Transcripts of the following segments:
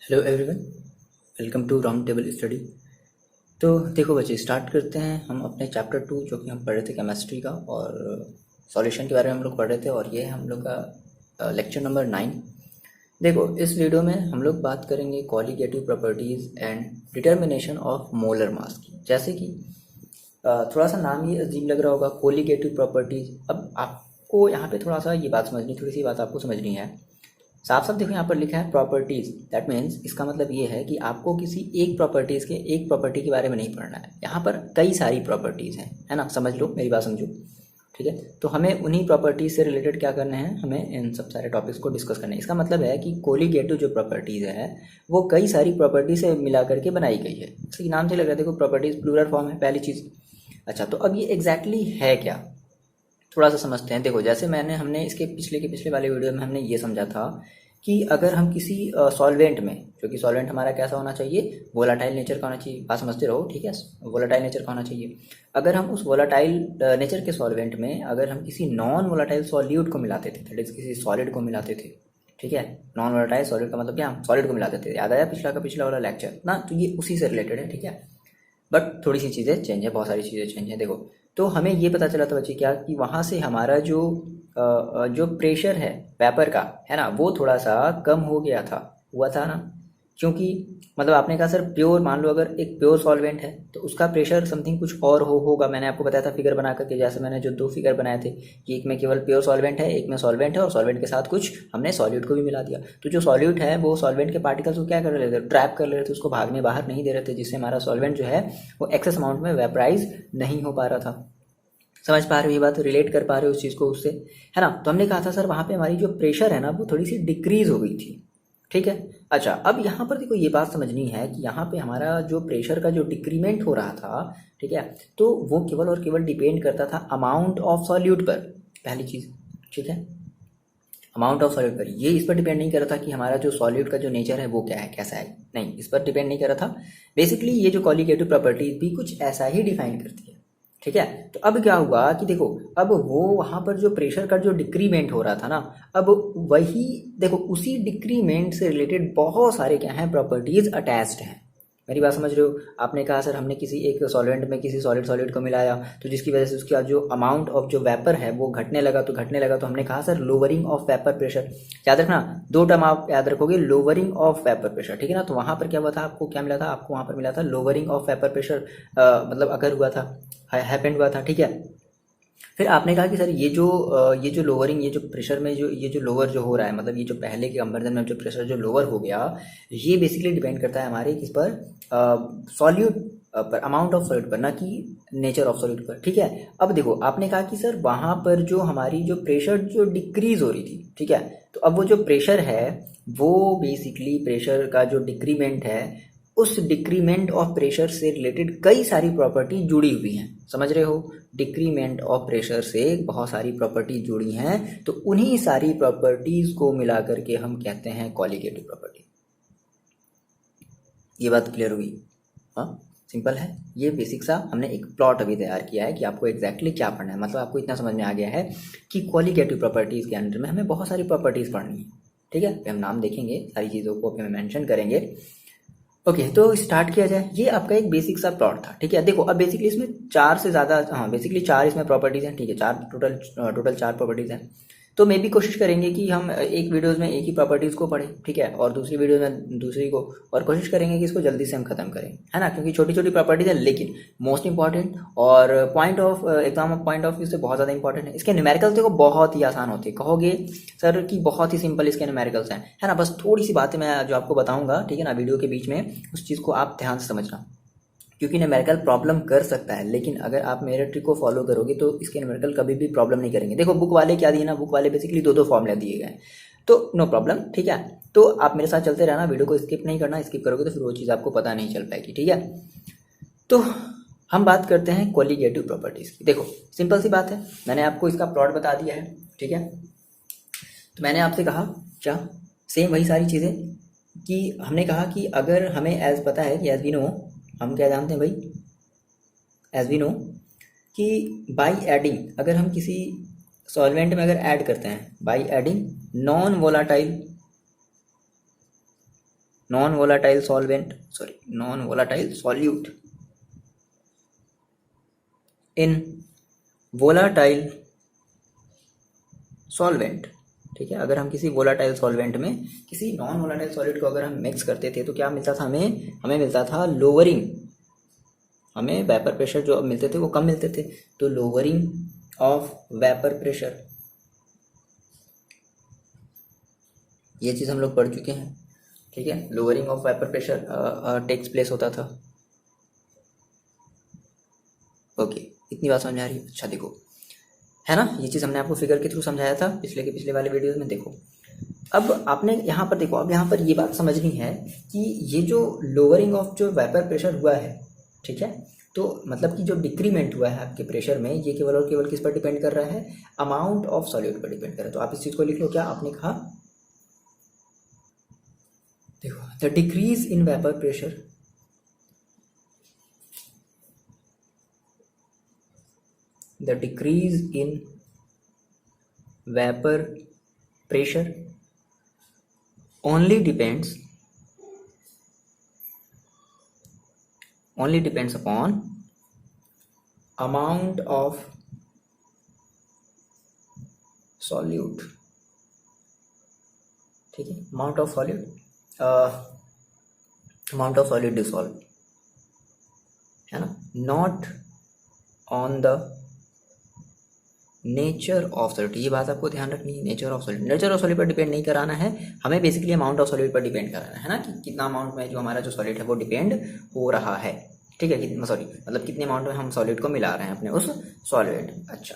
Hello everyone, welcome to round table study. तो देखो बच्चे, स्टार्ट करते हैं हम अपने चैप्टर 2 जो कि हम पढ़ रहे थे केमिस्ट्री का, और सॉल्यूशन के बारे में हम लोग पढ़ रहे थे, और ये हम लोग का लेक्चर नंबर 9। देखो, इस वीडियो में हम लोग बात करेंगे qualitative properties and determination of molar mass की। जैसे कि थोड़ा सा नाम ही अजीब लग रहा होगा, क्वालिटेटिव प्रॉपर्टीज़। अब आपको यहाँ पे थोड़ा सा ये बात समझनी, थोड़ी सी बात आपको समझनी है। साफ साफ देखो, यहाँ पर लिखा है प्रॉपर्टीज। दैट मीन्स इसका मतलब ये है कि आपको किसी एक प्रॉपर्टी के बारे में नहीं पढ़ना है। यहाँ पर कई सारी प्रॉपर्टीज हैं, है ना। समझ लो, मेरी बात समझो, ठीक है। तो हमें उन्हीं प्रॉपर्टीज से रिलेटेड क्या करना है, हमें इन सब सारे टॉपिक्स को डिस्कस करना है। इसका मतलब है कि कोलिगेटिव जो प्रॉपर्टीज है वो कई सारी प्रॉपर्टी से मिला करके बनाई गई है। इसके नाम से लग रहा है, देखो प्रॉपर्टीज प्लूरल फॉर्म है, पहली चीज़। अच्छा, तो अब ये एग्जैक्टली है क्या, थोड़ा सा समझते हैं। देखो, जैसे हमने इसके पिछले वाले वीडियो में हमने ये समझा था कि अगर हम किसी सॉल्वेंट में, जो कि सॉल्वेंट हमारा कैसा होना चाहिए, वोलाटाइल नेचर का होना चाहिए। बात समझते रहो, ठीक है। वोलाटाइल नेचर का होना चाहिए। अगर हम उस वोलाटाइल नेचर के सॉल्वेंट में अगर हम किसी नॉन वोलाटाइल सॉल्यूट को मिलाते थे, दैट इज किसी सॉलिड को मिलाते थे, ठीक है। नॉन वोलाटाइल सॉलिड का मतलब क्या, हम सॉलिड को मिलाते थे। याद आया पिछला वाला लेक्चर ना, तो ये उसी से रिलेटेड है, ठीक है। बट थोड़ी सी चीज़ें चेंज है, बहुत सारी चीज़ें चेंज है। देखो, तो हमें ये पता चला था बच्चे क्या, कि वहाँ से हमारा जो प्रेशर है वेपर का, है ना, वो थोड़ा सा कम हो गया था, हुआ था ना। क्योंकि मतलब आपने कहा सर प्योर, मान लो अगर एक प्योर सॉल्वेंट है तो उसका प्रेशर समथिंग कुछ और होगा। मैंने आपको बताया था फिगर बना करके, जैसे मैंने जो 2 फिगर बनाए थे कि एक में केवल प्योर सॉल्वेंट है, एक में सॉल्वेंट है, और सॉल्वेंट के साथ कुछ हमने सॉल्यूट को भी मिला दिया। तो जो सॉल्यूट है वो सॉल्वेंट के पार्टिकल्स को क्या कर रहे थे, ट्रैप कर ले रहे थे, उसको भागने बाहर नहीं दे रहे थे, जिससे हमारा सॉल्वेंट जो है वो एक्सेस अमाउंट में वेपराइज नहीं हो पा रहा था। समझ पा रहे हो ये बात, रिलेट कर पा रहे हो उस चीज़ को उससे, है ना। तो हमने कहा था सर वहाँ पे हमारी जो प्रेशर है ना वो थोड़ी सी डिक्रीज हो गई थी, ठीक है। अच्छा, अब यहाँ पर देखो ये बात समझनी है कि यहाँ पे हमारा जो प्रेशर का जो डिक्रीमेंट हो रहा था, ठीक है, तो वो केवल और केवल डिपेंड करता था अमाउंट ऑफ सॉल्यूट पर, पहली चीज़, ठीक है। अमाउंट ऑफ सॉल्यूट पर, ये इस पर डिपेंड नहीं कर रहा था कि हमारा जो सॉल्यूट का जो नेचर है वो क्या है, कैसा है, नहीं, इस पर डिपेंड नहीं कर रहा था। बेसिकली ये जो कॉलिगेटिव प्रॉपर्टी भी कुछ ऐसा ही डिफाइन करती है, ठीक है। तो अब क्या हुआ कि देखो, अब वो वहाँ पर जो प्रेशर का जो डिक्रीमेंट हो रहा था ना, अब वही देखो उसी डिक्रीमेंट से रिलेटेड बहुत सारे क्या हैं, प्रॉपर्टीज अटैच्ड हैं। मेरी बात समझ रहे हो। आपने कहा सर हमने किसी एक सॉल्वेंट में किसी सॉलिड को मिलाया, तो जिसकी वजह से उसका जो अमाउंट ऑफ जो वेपर है वो घटने लगा, तो हमने कहा sir lowering of vapour pressure. याद रखना, 2 टर्म आप याद रखोगे, लोअरिंग ऑफ वेपर प्रेशर, ठीक है ना। तो वहां पर क्या हुआ था, आपको क्या मिला था, आपको वहां पर मिला था लोअरिंग ऑफ वेपर प्रेशर, मतलब अगर हुआ था, हैपेंड हुआ था, ठीक है। फिर आपने कहा कि सर ये जो लोअरिंग, ये जो प्रेशर में जो ये जो लोअर जो हो रहा है, मतलब ये जो पहले के कंपेरिजन में जो प्रेशर जो लोअर हो गया, ये बेसिकली डिपेंड करता है हमारे किस पर, सॉल्यूट पर, अमाउंट ऑफ सॉल्यूट पर, ना कि नेचर ऑफ सॉल्यूट पर, ठीक है। अब देखो, आपने कहा कि सर वहां पर जो हमारी जो प्रेशर जो डिक्रीज हो रही थी, ठीक है, तो अब वो जो प्रेशर है वो बेसिकली प्रेशर का जो डिक्रीमेंट है, उस डिक्रीमेंट ऑफ प्रेशर से रिलेटेड कई सारी प्रॉपर्टी जुड़ी हुई हैं। समझ रहे हो, डिक्रीमेंट ऑफ प्रेशर से बहुत सारी प्रॉपर्टी जुड़ी हैं, तो उन्हीं सारी प्रॉपर्टीज को मिला करके हम कहते हैं कॉलिगेटिव प्रॉपर्टी। ये बात क्लियर हुई, हाँ, सिंपल है। ये बेसिक सा हमने एक प्लॉट अभी तैयार किया है कि आपको एग्जैक्टली क्या पढ़ना है। मतलब आपको इतना समझ में आ गया है कि क्वालिटेटिव प्रॉपर्टीज के अंडर में हमें बहुत सारी प्रॉपर्टीज पढ़नी है, ठीक है। हम नाम देखेंगे, सारी चीज़ों को हम मेंशन करेंगे। ओके, तो स्टार्ट किया जाए। ये आपका एक बेसिक सा प्लॉट था, ठीक है। देखो, अब बेसिकली इसमें 4 से ज़्यादा, हाँ बेसिकली 4 इसमें प्रॉपर्टीज हैं, ठीक है। 4 टोटल 4 प्रॉपर्टीज हैं। तो मे भी कोशिश करेंगे कि हम एक वीडियोज़ में एक ही प्रॉपर्टीज़ को पढ़ें, ठीक है, और दूसरी वीडियो में दूसरी को, और कोशिश करेंगे कि इसको जल्दी से हम खत्म करें, है ना। क्योंकि छोटी छोटी प्रॉपर्टीज है, लेकिन मोस्ट इंपॉर्टेंट और point of exam point of view से बहुत ज़्यादा इंपॉर्टेंट है। इसके न्यूमेरिकल्स देखो बहुत ही आसान होते हैं, कहोगे सर कि बहुत ही सिंपल इसके न्यूमेरिकल्स हैं, है ना। बस थोड़ी सी बातें मैं जो आपको बताऊंगा, ठीक है ना, वीडियो के बीच में, उस चीज़ को आप ध्यान से समझना। क्योंकि न्यूमेरिकल प्रॉब्लम कर सकता है, लेकिन अगर आप मेरे ट्रिक को फॉलो करोगे तो इसके न्यूमेरिकल कभी भी प्रॉब्लम नहीं करेंगे। देखो, बुक वाले क्या दिए ना, बुक वाले बेसिकली 2 फॉर्मूला दिए गए, तो नो प्रॉब्लम, ठीक है। तो आप मेरे साथ चलते रहना, वीडियो को स्किप नहीं करना, स्किप करोगे तो फिर वो चीज़ आपको पता नहीं चल पाएगी, ठीक है। तो हम बात करते हैं क्वालिटेटिव प्रॉपर्टीज़ की। देखो, सिंपल सी बात है, मैंने आपको इसका प्लॉट बता दिया है, ठीक है। तो मैंने आपसे कहा क्या, सेम वही सारी चीज़ें, कि हमने कहा कि अगर हमें एज पता है कि एज वी नो, हम क्या जानते हैं भाई, एज वी नो कि बाई एडिंग, अगर हम किसी सॉल्वेंट में अगर ऐड करते हैं, by adding non volatile non volatile solvent non volatile solute in volatile solvent. ठीक है, अगर हम किसी वोलाटाइल सॉल्वेंट में किसी नॉन वोलाटाइल सॉलिड को अगर हम मिक्स करते थे तो क्या मिलता था हमें मिलता था लोअरिंग, हमें वेपर प्रेशर जो मिलते थे वो कम मिलते थे, तो लोअरिंग ऑफ वेपर प्रेशर, ये चीज़ हम लोग पढ़ चुके हैं। ठीक है, lowering of vapour pressure takes place होता था। ओके, इतनी बात समझ आ रही है? अच्छा देखो, है ना, ये चीज़ हमने आपको फिगर के थ्रू समझाया था पिछले वाले वीडियोस में। देखो अब आपने यहाँ पर देखो, अब यहाँ पर ये बात समझनी है कि ये जो लोअरिंग ऑफ जो वेपर प्रेशर हुआ है, ठीक है, तो मतलब कि जो डिक्रीमेंट हुआ है आपके प्रेशर में, ये केवल और केवल किस पर डिपेंड कर रहा है? अमाउंट ऑफ सॉल्यूट पर डिपेंड कर रहा है। तो आप इस चीज़ को लिख लो, क्या आपने कहा? देखो, the decrease in vapour pressure, the decrease in vapor pressure only depends upon amount of solute। ठीक है, amount of solute dissolve, है ना, not on the nature of solid. ये बात आपको ध्यान रखनी है, नेचर ऑफ सॉलिड पर डिपेंड नहीं कराना है हमें, बेसिकली अमाउंट ऑफ सॉलिड पर डिपेंड कराना है ना, कि कितना अमाउंट में जो हमारा जो सॉलिड है वो डिपेंड हो रहा है। ठीक है, मतलब कितने अमाउंट में हम सॉलिड को मिला रहे हैं अपने उस सॉल्वेंट। अच्छा,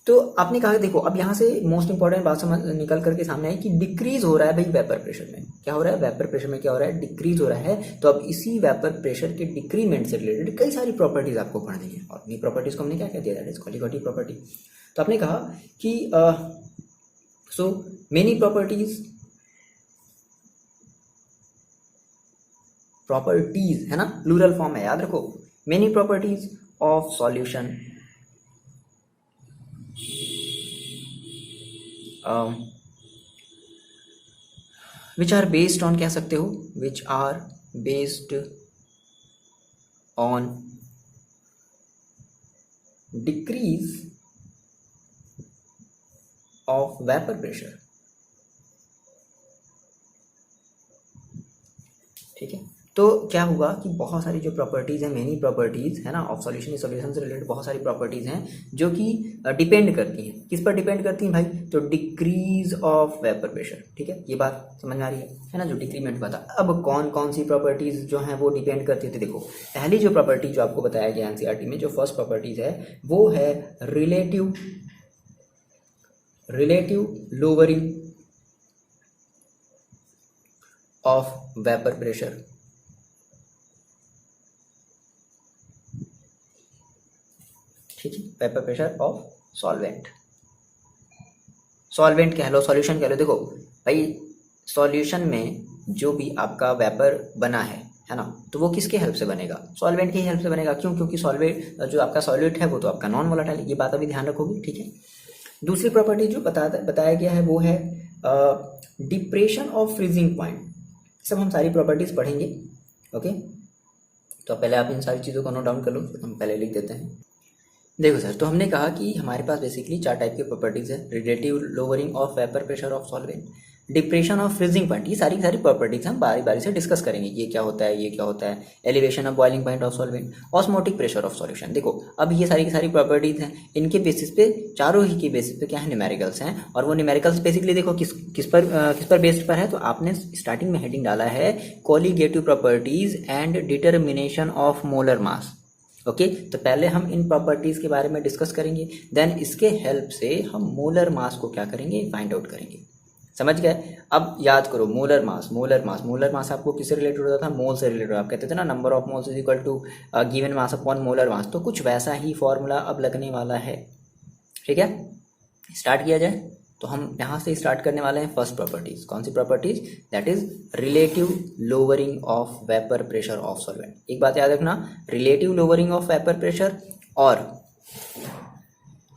तो आपने कहा देखो, अब यहाँ से मोस्ट इंपॉर्टेंट बात समझ निकल करके सामने आई कि डिक्रीज हो रहा है भाई वेपर प्रेशर में। क्या हो रहा है? वेपर प्रेशर में क्या हो रहा है? डिक्रीज हो रहा है। तो अब इसी वेपर प्रेशर के डिक्रीमेंट से रिलेटेड कई सारी प्रॉपर्टीज आपको पढ़नी है, और इन्हीं प्रॉपर्टीज को हमने क्या कह दिया? That is colligative property. तो आपने कहा कि सो मेनी प्रॉपर्टीज है ना, प्लूरल फॉर्म है, याद रखो, many properties of solution which are based on, कह सकते हो, which are based on decrease of vapour pressure. ठीक है, तो क्या हुआ कि बहुत सारी जो प्रॉपर्टीज़ हैं, मेनी प्रॉपर्टीज़ है ना, ऑफ सॉल्यूशन से रिलेटेड बहुत सारी प्रॉपर्टीज़ हैं जो कि डिपेंड करती हैं, किस पर डिपेंड करती हैं भाई? तो डिक्रीज ऑफ वेपर प्रेशर। ठीक है, ये बात समझ में आ रही है ना, जो डिक्रीमेंट हुआ था। अब कौन कौन सी प्रॉपर्टीज़ जो हैं वो डिपेंड करती थी? देखो, पहली जो प्रॉपर्टी जो आपको बताया गया एनसीईआरटी में, जो फर्स्ट प्रॉपर्टीज़ है वो है relative lowering of vapour pressure. ठीक है, वेपर प्रेशर ऑफ सॉल्वेंट कह लो, सॉल्यूशन कह लो। देखो भाई, सॉल्यूशन में जो भी आपका वेपर बना है ना, तो वो किसके हेल्प से बनेगा? सॉल्वेंट की हेल्प से बनेगा। क्यों? क्योंकि सॉल्वेंट जो आपका सॉल्यूट है वो तो आपका नॉन वोलेटाइल है। ये बात अभी ध्यान रखोगे। ठीक है, दूसरी प्रॉपर्टी जो बताया गया है वो है डिप्रेशन ऑफ फ्रीजिंग पॉइंट। सब हम सारी प्रॉपर्टीज पढ़ेंगे। ओके, तो पहले आप इन सारी चीज़ों को नोट डाउन कर लो, हम पहले लिख देते हैं। देखो सर, तो हमने कहा कि हमारे पास बेसिकली 4 टाइप की प्रॉपर्टीज है: relative lowering of vapour pressure of solvent, depression of freezing point. ये सारी प्रॉपर्टीज हम बारी बारी से डिस्कस करेंगे, ये क्या होता है, ये क्या होता है। Elevation of boiling point of solvent, osmotic pressure of solution. देखो, अब ये सारी की सारी प्रॉपर्टीज हैं, इनके बेसिस पे, चारों ही के बेसिस पे क्या है, न्यूमेरिकल्स हैं। और वो न्यूमेरिकल्स बेसिकली देखो किस पर बेस्ड पर है। तो आपने स्टार्टिंग में हेडिंग डाला है colligative properties and determination of molar mass. Okay, तो पहले हम इन प्रॉपर्टीज के बारे में डिस्कस करेंगे, देन इसके हेल्प से हम मोलर मास को क्या करेंगे, फाइंड आउट करेंगे। समझ गए? अब याद करो, मोलर मास आपको किससे रिलेटेड होता था? मोल से रिलेटेड। आप कहते थे ना, number of moles is equal to given mass upon molar mass. तो कुछ वैसा ही फॉर्मूला अब लगने वाला है। ठीक है, स्टार्ट किया जाए। तो हम यहाँ से स्टार्ट करने वाले हैं फर्स्ट प्रॉपर्टीज। कौन सी properties? That is relative lowering of vapour pressure of solvent. एक बात याद रखना, relative lowering of vapour pressure और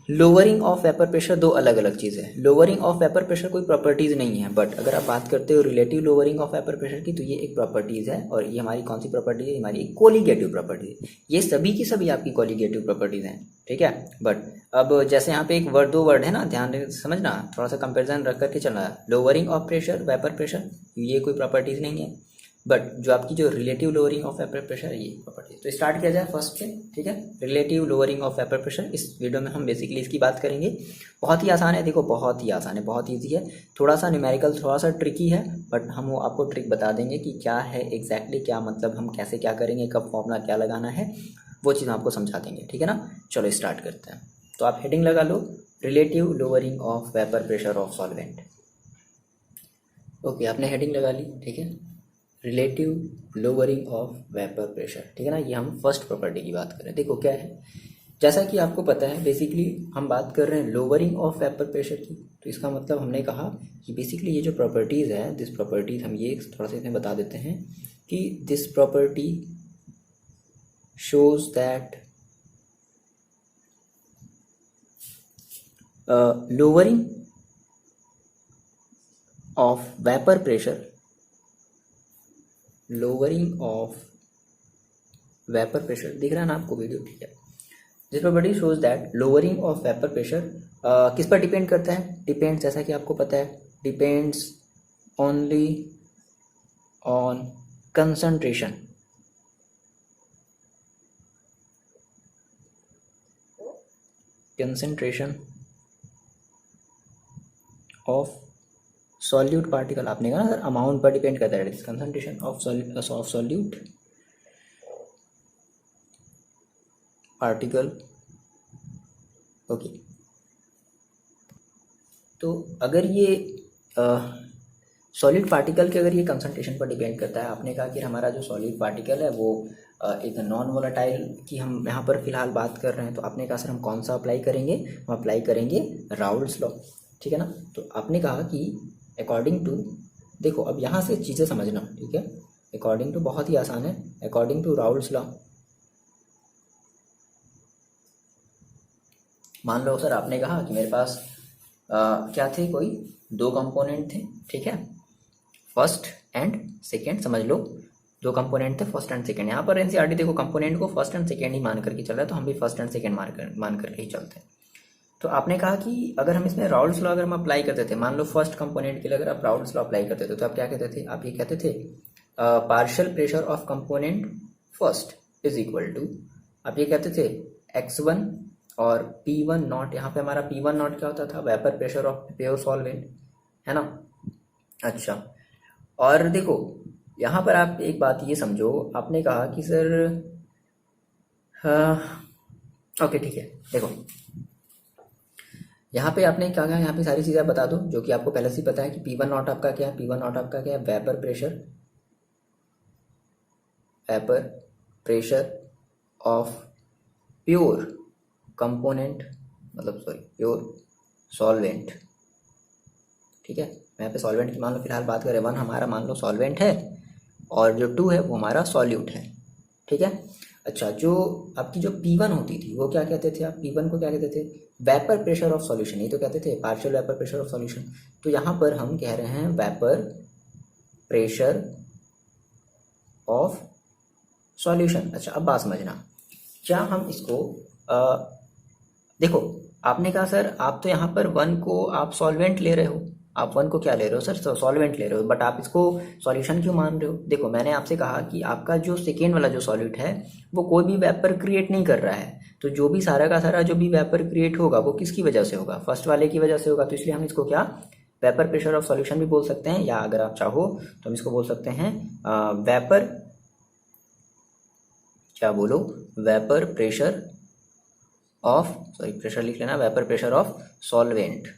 लोअरिंग ऑफ वेपर प्रेशर दो अलग अलग चीज़ है। लोअरिंग ऑफ वेपर प्रेशर कोई प्रॉपर्टीज़ नहीं है, बट अगर आप बात करते हो relative lowering of vapour pressure की, तो ये एक प्रॉपर्टीज़ है। और ये हमारी कौन सी प्रॉपर्टी है? हमारी कोलिगेटिव प्रॉपर्टी है। ये सभी की सभी आपकी कोलिगेटिव प्रॉपर्टीज़ हैं, ठीक है। बट अब जैसे यहाँ पे एक वर्ड, दो वर्ड है ना, ध्यान समझना, थोड़ा सा कंपेरिजन रख करके चलना। Lowering of pressure, vapour pressure, ये कोई प्रॉपर्टीज़ नहीं है। बट जो आपकी जो relative lowering of vapour pressure, ये प्रॉपर्टी। तो स्टार्ट किया जाए फर्स्ट से, ठीक है। Relative lowering of vapour pressure, इस वीडियो में हम बेसिकली इसकी बात करेंगे। बहुत ही आसान है, देखो बहुत ही आसान है, बहुत ईजी है। थोड़ा सा न्यूमेरिकल, थोड़ा सा ट्रिकी है, बट हम वो आपको ट्रिक बता देंगे कि क्या है एग्जैक्टली, क्या मतलब, हम कैसे क्या करेंगे, कब फॉर्मूला क्या लगाना है, वो चीज़ हम आपको समझा देंगे, ठीक है ना। चलो स्टार्ट करते हैं। तो आप हेडिंग लगा लो, relative lowering of vapour pressure of solvent. Okay, आपने हेडिंग लगा ली, ठीक है। Relative lowering of vapour pressure, ठीक है ना। ये हम फर्स्ट प्रॉपर्टी की बात करें। देखो क्या है, जैसा कि आपको पता है बेसिकली हम बात कर रहे हैं लोअरिंग ऑफ वेपर प्रेशर की। तो इसका मतलब हमने कहा कि बेसिकली ये जो प्रॉपर्टीज़ है, दिस प्रॉपर्टीज़, हम ये थोड़ा सा इसमें बता देते हैं कि this property shows that lowering of vapour pressure, lowering of vapour pressure, दिख रहा है ना आपको वीडियो, ठीक है। This property shows that lowering of vapour pressure किस पर डिपेंड करता है? डिपेंड्स, जैसा कि आपको पता है, depends only on concentration of solute particle. आपने कहा ना सर अमाउंट पर डिपेंड करता है, concentration of solute particle. Okay, तो अगर ये सॉलिड पार्टिकल के अगर ये कंसंट्रेशन पर डिपेंड करता है, आपने कहा कि हमारा जो सॉलिड पार्टिकल है वो एक नॉन वोलेटाइल की हम यहाँ पर फिलहाल बात कर रहे हैं, तो आपने कहा सर हम कौन सा अप्लाई करेंगे? हम अप्लाई करेंगे राउल्स लॉ, ठीक है ना। तो आपने कहा कि अकॉर्डिंग टू, देखो अब यहाँ से चीज़ें समझना, ठीक है। अकॉर्डिंग टू बहुत ही आसान है, अकॉर्डिंग टू राउल्स लॉ, मान लो सर आपने कहा कि मेरे पास क्या थे, कोई दो कंपोनेंट थे, ठीक है, फर्स्ट एंड सेकेंड, समझ लो दो कंपोनेंट थे फर्स्ट एंड सेकेंड। यहाँ पर एनसीईआरटी देखो कंपोनेंट को फर्स्ट एंड सेकेंड ही मान करके चल रहा है, तो हम भी फर्स्ट एंड सेकेंड मान करके ही चलते हैं। तो आपने कहा कि अगर हम इसमें राउल्स लॉ अगर हम अप्लाई करते थे, मान लो फर्स्ट कंपोनेंट के लिए अगर आप राउल्स लॉ अप्लाई करते थे, तो आप क्या कहते थे? आप ये कहते थे partial pressure of component first is equal to, आप ये कहते थे x1 और P1 नॉट। यहाँ पे हमारा P1 नॉट क्या होता था? Vapour pressure of pure solvent, है ना। अच्छा, और देखो यहाँ पर आप एक बात ये समझो, आपने कहा कि सर ओके ठीक है, देखो यहाँ पे आपने क्या कहा, यहाँ पे सारी चीज़ें बता दो जो कि आपको पहले से ही पता है कि P1 नॉट आपका क्या है, P1 नॉट आपका क्या है? Vapour pressure of pure component, मतलब सॉरी प्योर सॉल्वेंट, ठीक है। यहाँ पे सॉल्वेंट की मान लो फिलहाल बात करें, 1 हमारा मान लो सॉल्वेंट है और जो 2 है वो हमारा सॉल्यूट है, ठीक है। अच्छा, जो आपकी जो P1 होती थी वो क्या कहते थे आप? P1 को क्या कहते थे? वेपर प्रेशर ऑफ सॉल्यूशन, ये तो कहते थे partial vapour pressure of solution. तो यहाँ पर हम कह रहे हैं वेपर प्रेशर ऑफ सॉल्यूशन। अच्छा, अब बात समझना, क्या हम इसको देखो आपने कहा सर आप तो यहाँ पर 1 को आप सॉल्वेंट ले रहे हो, आप 1 को क्या ले रहे हो सर? सॉल्वेंट ले रहे हो, बट आप इसको सॉल्यूशन क्यों मान रहे हो? देखो मैंने आपसे कहा कि आपका जो सेकेंड वाला जो सॉल्यूट है वो कोई भी वेपर क्रिएट नहीं कर रहा है, तो जो भी सारा का सारा जो भी वेपर क्रिएट होगा वो किसकी वजह से होगा? फर्स्ट वाले की वजह से होगा। तो इसलिए हम इसको क्या वेपर प्रेशर ऑफ सॉल्यूशन भी बोल सकते हैं, या अगर आप चाहो तो हम इसको बोल सकते हैं वेपर, क्या बोलो, vapour pressure of, sorry pressure लिख लेना, वेपर प्रेशर ऑफ सॉल्वेंट।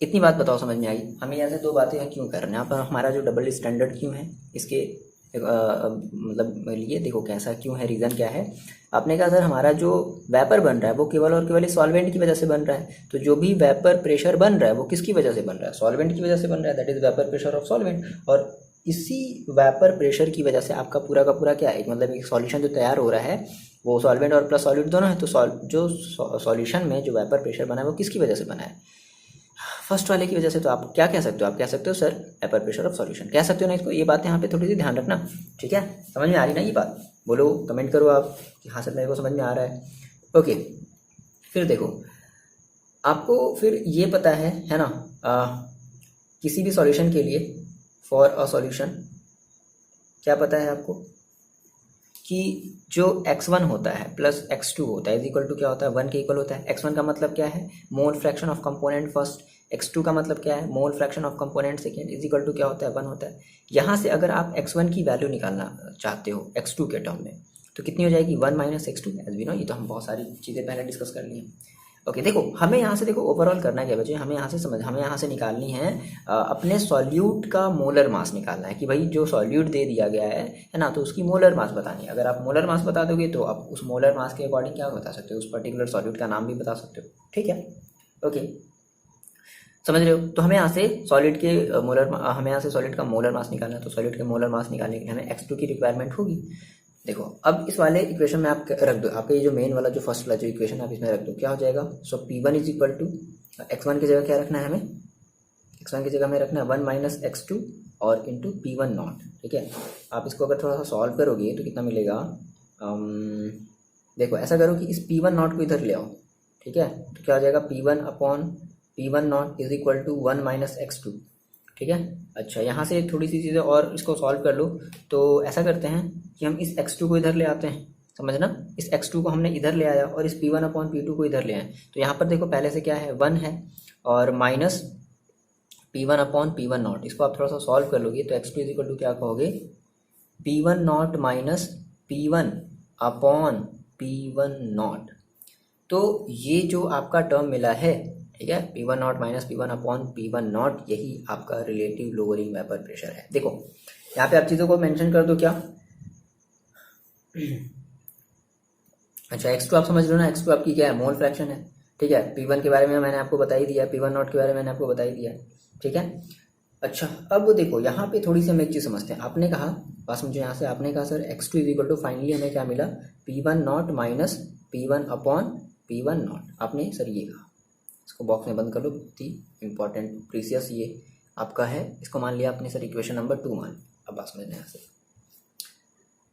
इतनी बात बताओ समझ में आई? हमें यहाँ से दो बातें क्यों कर रहे हैं यहाँ पर, हमारा जो डबल स्टैंडर्ड क्यों है इसके मतलब लिए, देखो कैसा क्यों है, रीज़न क्या है। आपने कहा सर हमारा जो वेपर बन रहा है वो केवल और केवल सॉल्वेंट की वजह से बन रहा है, तो जो भी वेपर प्रेशर बन रहा है वो किसकी वजह से बन रहा है? सॉल्वेंट की वजह से बन रहा है, that is vapour pressure of solvent. और इसी वेपर प्रेशर की वजह से आपका पूरा का पूरा क्या है, मतलब एक सॉल्यूशन जो तैयार हो रहा है वो सॉल्वेंट और प्लस सॉल्यूट दोनों है। तो जो सॉल्यूशन में जो वेपर प्रेशर बना है वो किसकी वजह से बना है, फर्स्ट वाले की वजह से। तो आप क्या कह सकते हो, आप कह सकते हो sir vapour pressure of solution, कह सकते हो ना इसको। ये बात यहाँ पे थोड़ी सी ध्यान रखना, ठीक है। समझ में आ रही ना ये बात, बोलो कमेंट करो आप कि हाँ सर मेरे को समझ में आ रहा है। ओके, फिर देखो आपको फिर ये पता है ना, किसी भी सॉल्यूशन के लिए फॉर अ सॉल्यूशन क्या पता है आपको कि जो x1 होता है प्लस x2 होता है इज इक्वल टू क्या होता है, 1 के इक्वल होता है। x1 का मतलब क्या है, mole fraction of component first. x2 का मतलब क्या है, mole fraction of component second, is equal to क्या होता है, 1 होता है। यहाँ से अगर आप x1 की वैल्यू निकालना चाहते हो x2 के टर्म में तो कितनी हो जाएगी, 1 minus x2 as we know. ये तो हम बहुत सारी चीज़ें पहले डिस्कस कर ली हैं। ओके देखो हमें यहाँ से देखो ओवरऑल करना क्या बच्चे, हमें यहाँ से निकालनी है अपने सॉल्यूट का मोलर मास निकालना है कि भाई जो सॉल्यूट दे दिया गया है ना, तो उसकी मोलर मास बतानी है। अगर आप मोलर मास बता दोगे तो आप उस मोलर मास के अकॉर्डिंग क्या बता सकते हो, उस पर्टिकुलर सॉल्यूट का नाम भी बता सकते हो, ठीक है। ओके समझ रहे हो। तो हमें यहाँ से सॉलिड के हमें यहाँ से सॉलिड का मोलर मास निकालना है। तो सॉलिड के मोलर मास निकालने के लिए हमें x2 की रिक्वायरमेंट होगी। देखो अब इस वाले इक्वेशन में आप रख दो, आपका ये जो मेन वाला जो फर्स्ट वाला जो इक्वेशन आप इसमें रख दो, क्या हो जाएगा। सो P1 is equal to x1 की जगह क्या रखना है हमें, x1 की जगह हमें रखना है 1 माइनस x2 और इंटू P1 नॉट, ठीक है। आप इसको अगर थोड़ा सा सॉल्व करोगे तो कितना मिलेगा, देखो ऐसा करो कि इस P1 नॉट को इधर ले आओ, ठीक है। तो क्या हो जाएगा, P1 upon P1 naught is equal to 1 minus x2, ठीक है। अच्छा यहाँ से थोड़ी सी चीज़ें और इसको सॉल्व कर लो। तो ऐसा करते हैं कि हम इस x2 को इधर ले आते हैं, समझना, इस x2 को हमने इधर ले आया और इस P1 अपॉन P2 को इधर ले आए। तो यहाँ पर देखो पहले से क्या है, 1 है और minus P1 upon P1 not, इसको आप थोड़ा सा सॉल्व कर लोगे तो x2 इज इक्वल टू क्या कहोगे, P1 naught minus P1 upon P1 not. तो ये जो आपका टर्म मिला है, ठीक है, P1 naught minus P1 upon P1 not, यही आपका रिलेटिव लोअरिंग वेपर प्रेशर है। देखो यहाँ पे आप चीज़ों को मेंशन कर दो क्या। अच्छा x2 आप समझ लो ना, x2 आपकी क्या है, मोल फ्रैक्शन है, ठीक है। P1 के बारे में मैंने आपको बता ही दिया, P1 नॉट के बारे में मैंने आपको बता ही दिया, ठीक है। अच्छा अब देखो यहाँ पे थोड़ी सी हम एक चीज़ समझते हैं। आपने कहा, पास मुझे यहाँ से आपने कहा sir x2 is equal to finally हमें क्या मिला, P1 naught minus P1 upon P1 naught, आपने सर ये कहा। इसको बॉक्स में बंद कर लो, बहुत ही इंपॉर्टेंट प्रीसियस ये आपका है। इसको मान लिया आपने सर इक्वेशन नंबर 2 मान। अब बात समझना यहाँ से,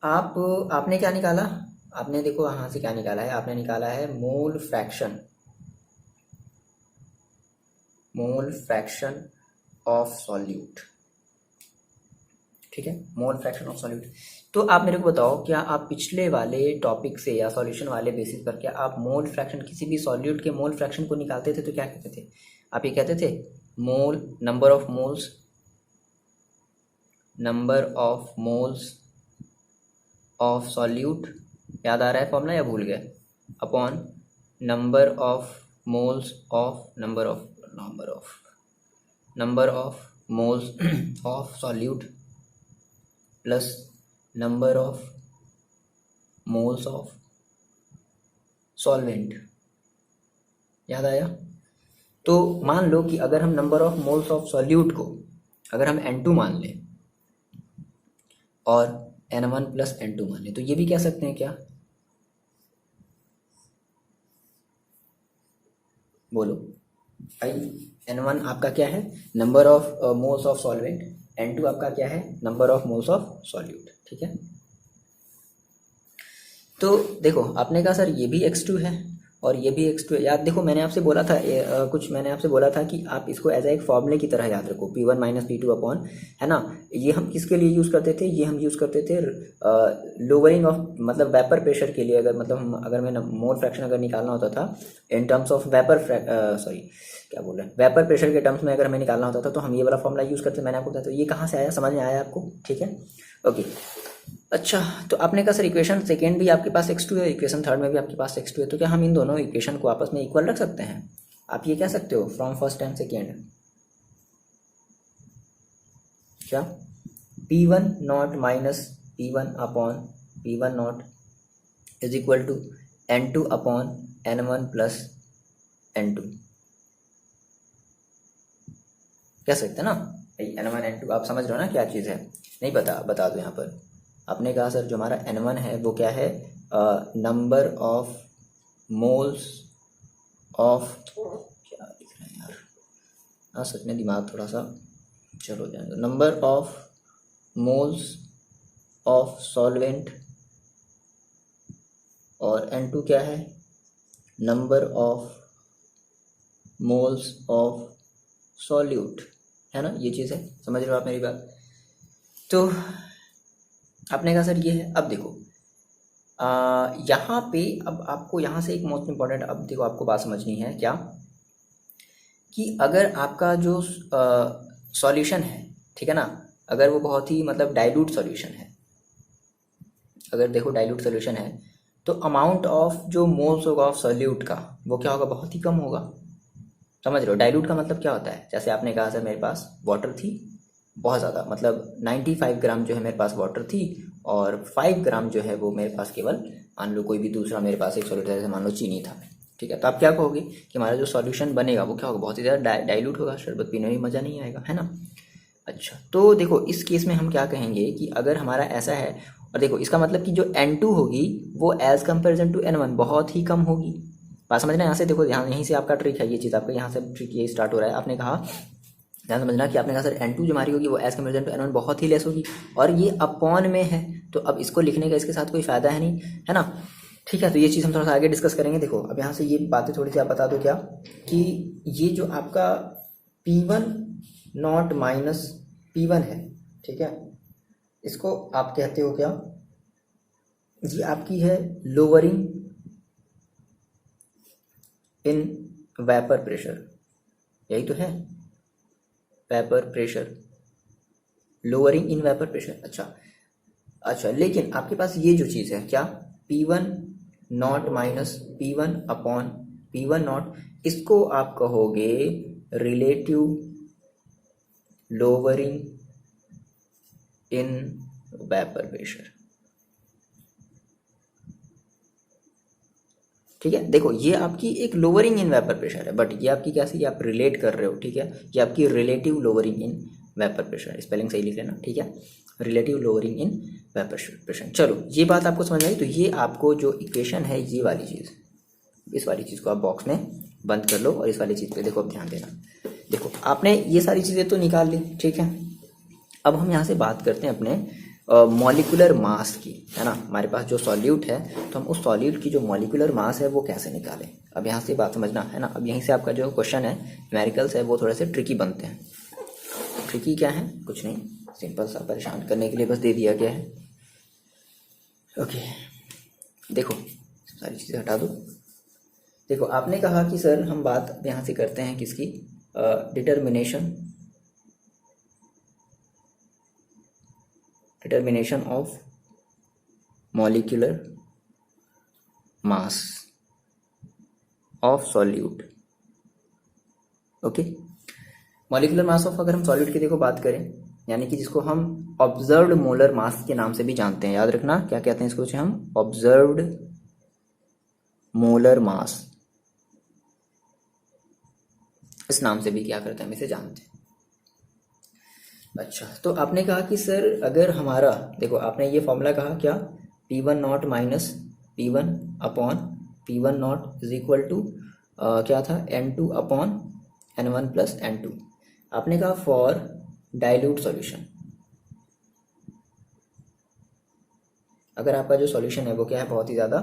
आपने क्या निकाला, आपने देखो यहाँ से क्या निकाला है, आपने निकाला है मोल फ्रैक्शन ऑफ सॉल्यूट, ठीक है, मोल फ्रैक्शन ऑफ सॉल्यूट। तो आप मेरे को बताओ क्या आप पिछले वाले टॉपिक से या सॉल्यूशन वाले बेसिस पर क्या आप मोल फ्रैक्शन, किसी भी सॉल्यूट के मोल फ्रैक्शन को निकालते थे तो क्या कहते थे, आप ये कहते थे mole, number of moles of solute, याद आ रहा है फॉर्मूला या भूल गए, upon number of moles of solute plus number of moles of solvent, याद आया। तो मान लो कि अगर हम number of moles of solute को अगर हम N2 मान लें और N1 प्लस N2 मान लें, तो ये भी कह सकते हैं क्या, बोलो भाई। N1 आपका क्या है, number of moles of solvent, N2 आपका क्या है, number of moles of solute, ठीक है। तो देखो आपने कहा सर ये भी x2 है और ये भी x2 है। याद देखो मैंने आपसे बोला था मैंने आपसे बोला था कि आप इसको एज एक फॉर्मूले की तरह याद रखो, P1 माइनस P2 अपॉन, है ना। ये हम किसके लिए यूज़ करते थे, ये हम यूज़ करते थे लोअरिंग ऑफ, मतलब वेपर प्रेशर के लिए। अगर मैं मोल फ्रैक्शन अगर निकालना होता था in terms of vapour pressure के टर्म्स में अगर हमें निकालना होता था तो हम ये वाला फॉर्मूला यूज़ करते, मैंने आपको बताया। तो ये कहाँ से आया, समझ में आया आपको, ठीक है। ओके अच्छा, तो आपने कहा सर इक्वेशन सेकेंड भी आपके पास x2 है, इक्वेशन थर्ड में भी आपके पास x2 है, तो क्या हम इन दोनों इक्वेशन को आपस में इक्वल रख सकते हैं। आप ये कह सकते हो फ्रॉम फर्स्ट एंड सेकेंड, क्या P1 naught minus P1 upon P1 naught is equal to N2 upon N1 plus N2, कह सकते हैं ना। N1 N2 आप समझ रहे हो ना क्या चीज़ है? नहीं पता, बता दो यहाँ पर। आपने कहा सर जो हमारा N1 है वो क्या है? नंबर ऑफ मोल्स ऑफ, क्या लिख रहे हैं यार, हाँ सच में दिमाग थोड़ा सा चलो जाने दो। Number of moles of solvent, और N2 क्या है? Number of moles of solute, है ना? ये चीज़ है, समझ रहे हो आप मेरी बात? तो आपने कहा सर ये है। अब देखो यहाँ पे, अब आपको यहाँ से एक मोस्ट इम्पॉर्टेंट, अब देखो आपको बात समझनी है क्या, कि अगर आपका जो सॉल्यूशन है, ठीक है ना, अगर वो बहुत ही मतलब डाइल्यूट सॉल्यूशन है, अगर देखो डाइल्यूट सॉल्यूशन है, तो अमाउंट ऑफ जो मोल्स होगा ऑफ सॉल्यूट का वो क्या होगा? बहुत ही कम होगा। समझ रहे हो? डाइल्यूट का मतलब क्या होता है? जैसे आपने कहा सर मेरे पास वाटर थी बहुत ज़्यादा, मतलब 95 ग्राम जो है मेरे पास वाटर थी, और 5 ग्राम जो है वो मेरे पास केवल, मान लो कोई भी दूसरा मेरे पास एक सॉल्यूट है, जैसे मान लो चीनी था, ठीक है? तो आप क्या कहोगे कि हमारा जो सॉल्यूशन बनेगा वो क्या होगा? बहुत ही ज़्यादा डाइल्यूट होगा, शरबत पीने में मज़ा नहीं आएगा, है ना? अच्छा, तो देखो इस केस में हम क्या कहेंगे कि अगर हमारा ऐसा है, और देखो इसका मतलब कि जो N2 होगी वो एज कंपेरिजन टू N1 बहुत ही कम होगी। बात समझना, यहाँ से देखो, यहाँ यहीं से आपका ट्रिक है, ये चीज़ आपका यहाँ से ट्रिक ये स्टार्ट हो रहा है। आपने कहा, ध्यान समझना कि आपने कहा सर N2 जो हमारी होगी वो एज कंपेरिजन टू N1 बहुत ही लेस होगी, और ये अपॉन में है, तो अब इसको लिखने का इसके साथ कोई फ़ायदा है नहीं, है ना? ठीक है, तो ये चीज़ हम थोड़ा सा आगे डिस्कस करेंगे। देखो अब यहाँ से ये बातें थोड़ी सी आप बता दो क्या, कि ये जो आपका P1 नॉट माइनस P1 है, ठीक है, इसको आप कहते हो क्या? ये आपकी है लोअरिंग इन वेपर प्रेशर, यही तो है, vapour pressure, lowering in vapour pressure. अच्छा, लेकिन आपके पास ये जो चीज़ है क्या, P1 naught minus P1 upon P1 not, इसको आप कहोगे relative lowering in vapour pressure. ठीक है, देखो ये आपकी एक लोअरिंग इन वेपर प्रेशर है, बट ये आपकी कैसे, ये आप रिलेट कर रहे हो, ठीक है, ये आपकी relative lowering in vapour pressure, spelling सही लिख लेना, ठीक है, relative lowering in vapour pressure. चलो ये बात आपको समझ आई। तो ये आपको जो इक्वेशन है, ये वाली चीज़, इस वाली चीज़ को आप बॉक्स में बंद कर लो, और इस वाली चीज़ पे देखो अब ध्यान देना। देखो आपने ये सारी चीज़ें तो निकाल ली, ठीक है, अब हम यहाँ से बात करते हैं अपने मॉलिक्यूलर मास की, है ना? हमारे पास जो सॉल्यूट है, तो हम उस सॉल्यूट की जो मॉलिक्यूलर मास है वो कैसे निकालें, अब यहाँ से बात समझना, है ना? अब यहीं से आपका जो क्वेश्चन है न्यूमेरिकल्स है वो थोड़े से ट्रिकी बनते हैं। ट्रिकी क्या है? कुछ नहीं, सिंपल सा परेशान करने के लिए बस दे दिया गया है। ओके, देखो सारी चीज़ें हटा दो। देखो आपने कहा कि सर हम बात यहाँ से करते हैं किसकी, determination of molecular mass of solute. Okay, molecular mass of, अगर हम सॉल्यूट की देखो बात करें, यानी कि जिसको हम ऑब्जर्व्ड मोलर मास के नाम से भी जानते हैं, याद रखना क्या कहते हैं इसको, हम ऑब्जर्व्ड मोलर मास, इस नाम से भी क्या करते हैं, हम इसे जानते हैं। अच्छा, तो आपने कहा कि सर अगर हमारा, देखो आपने ये फॉर्मूला कहा क्या, P1 naught minus P1 upon P1 naught is equal to क्या था, N2 upon N1 plus N2। आपने कहा फॉर डाइल्यूट सॉल्यूशन, अगर आपका जो सॉल्यूशन है वो क्या है, बहुत ही ज़्यादा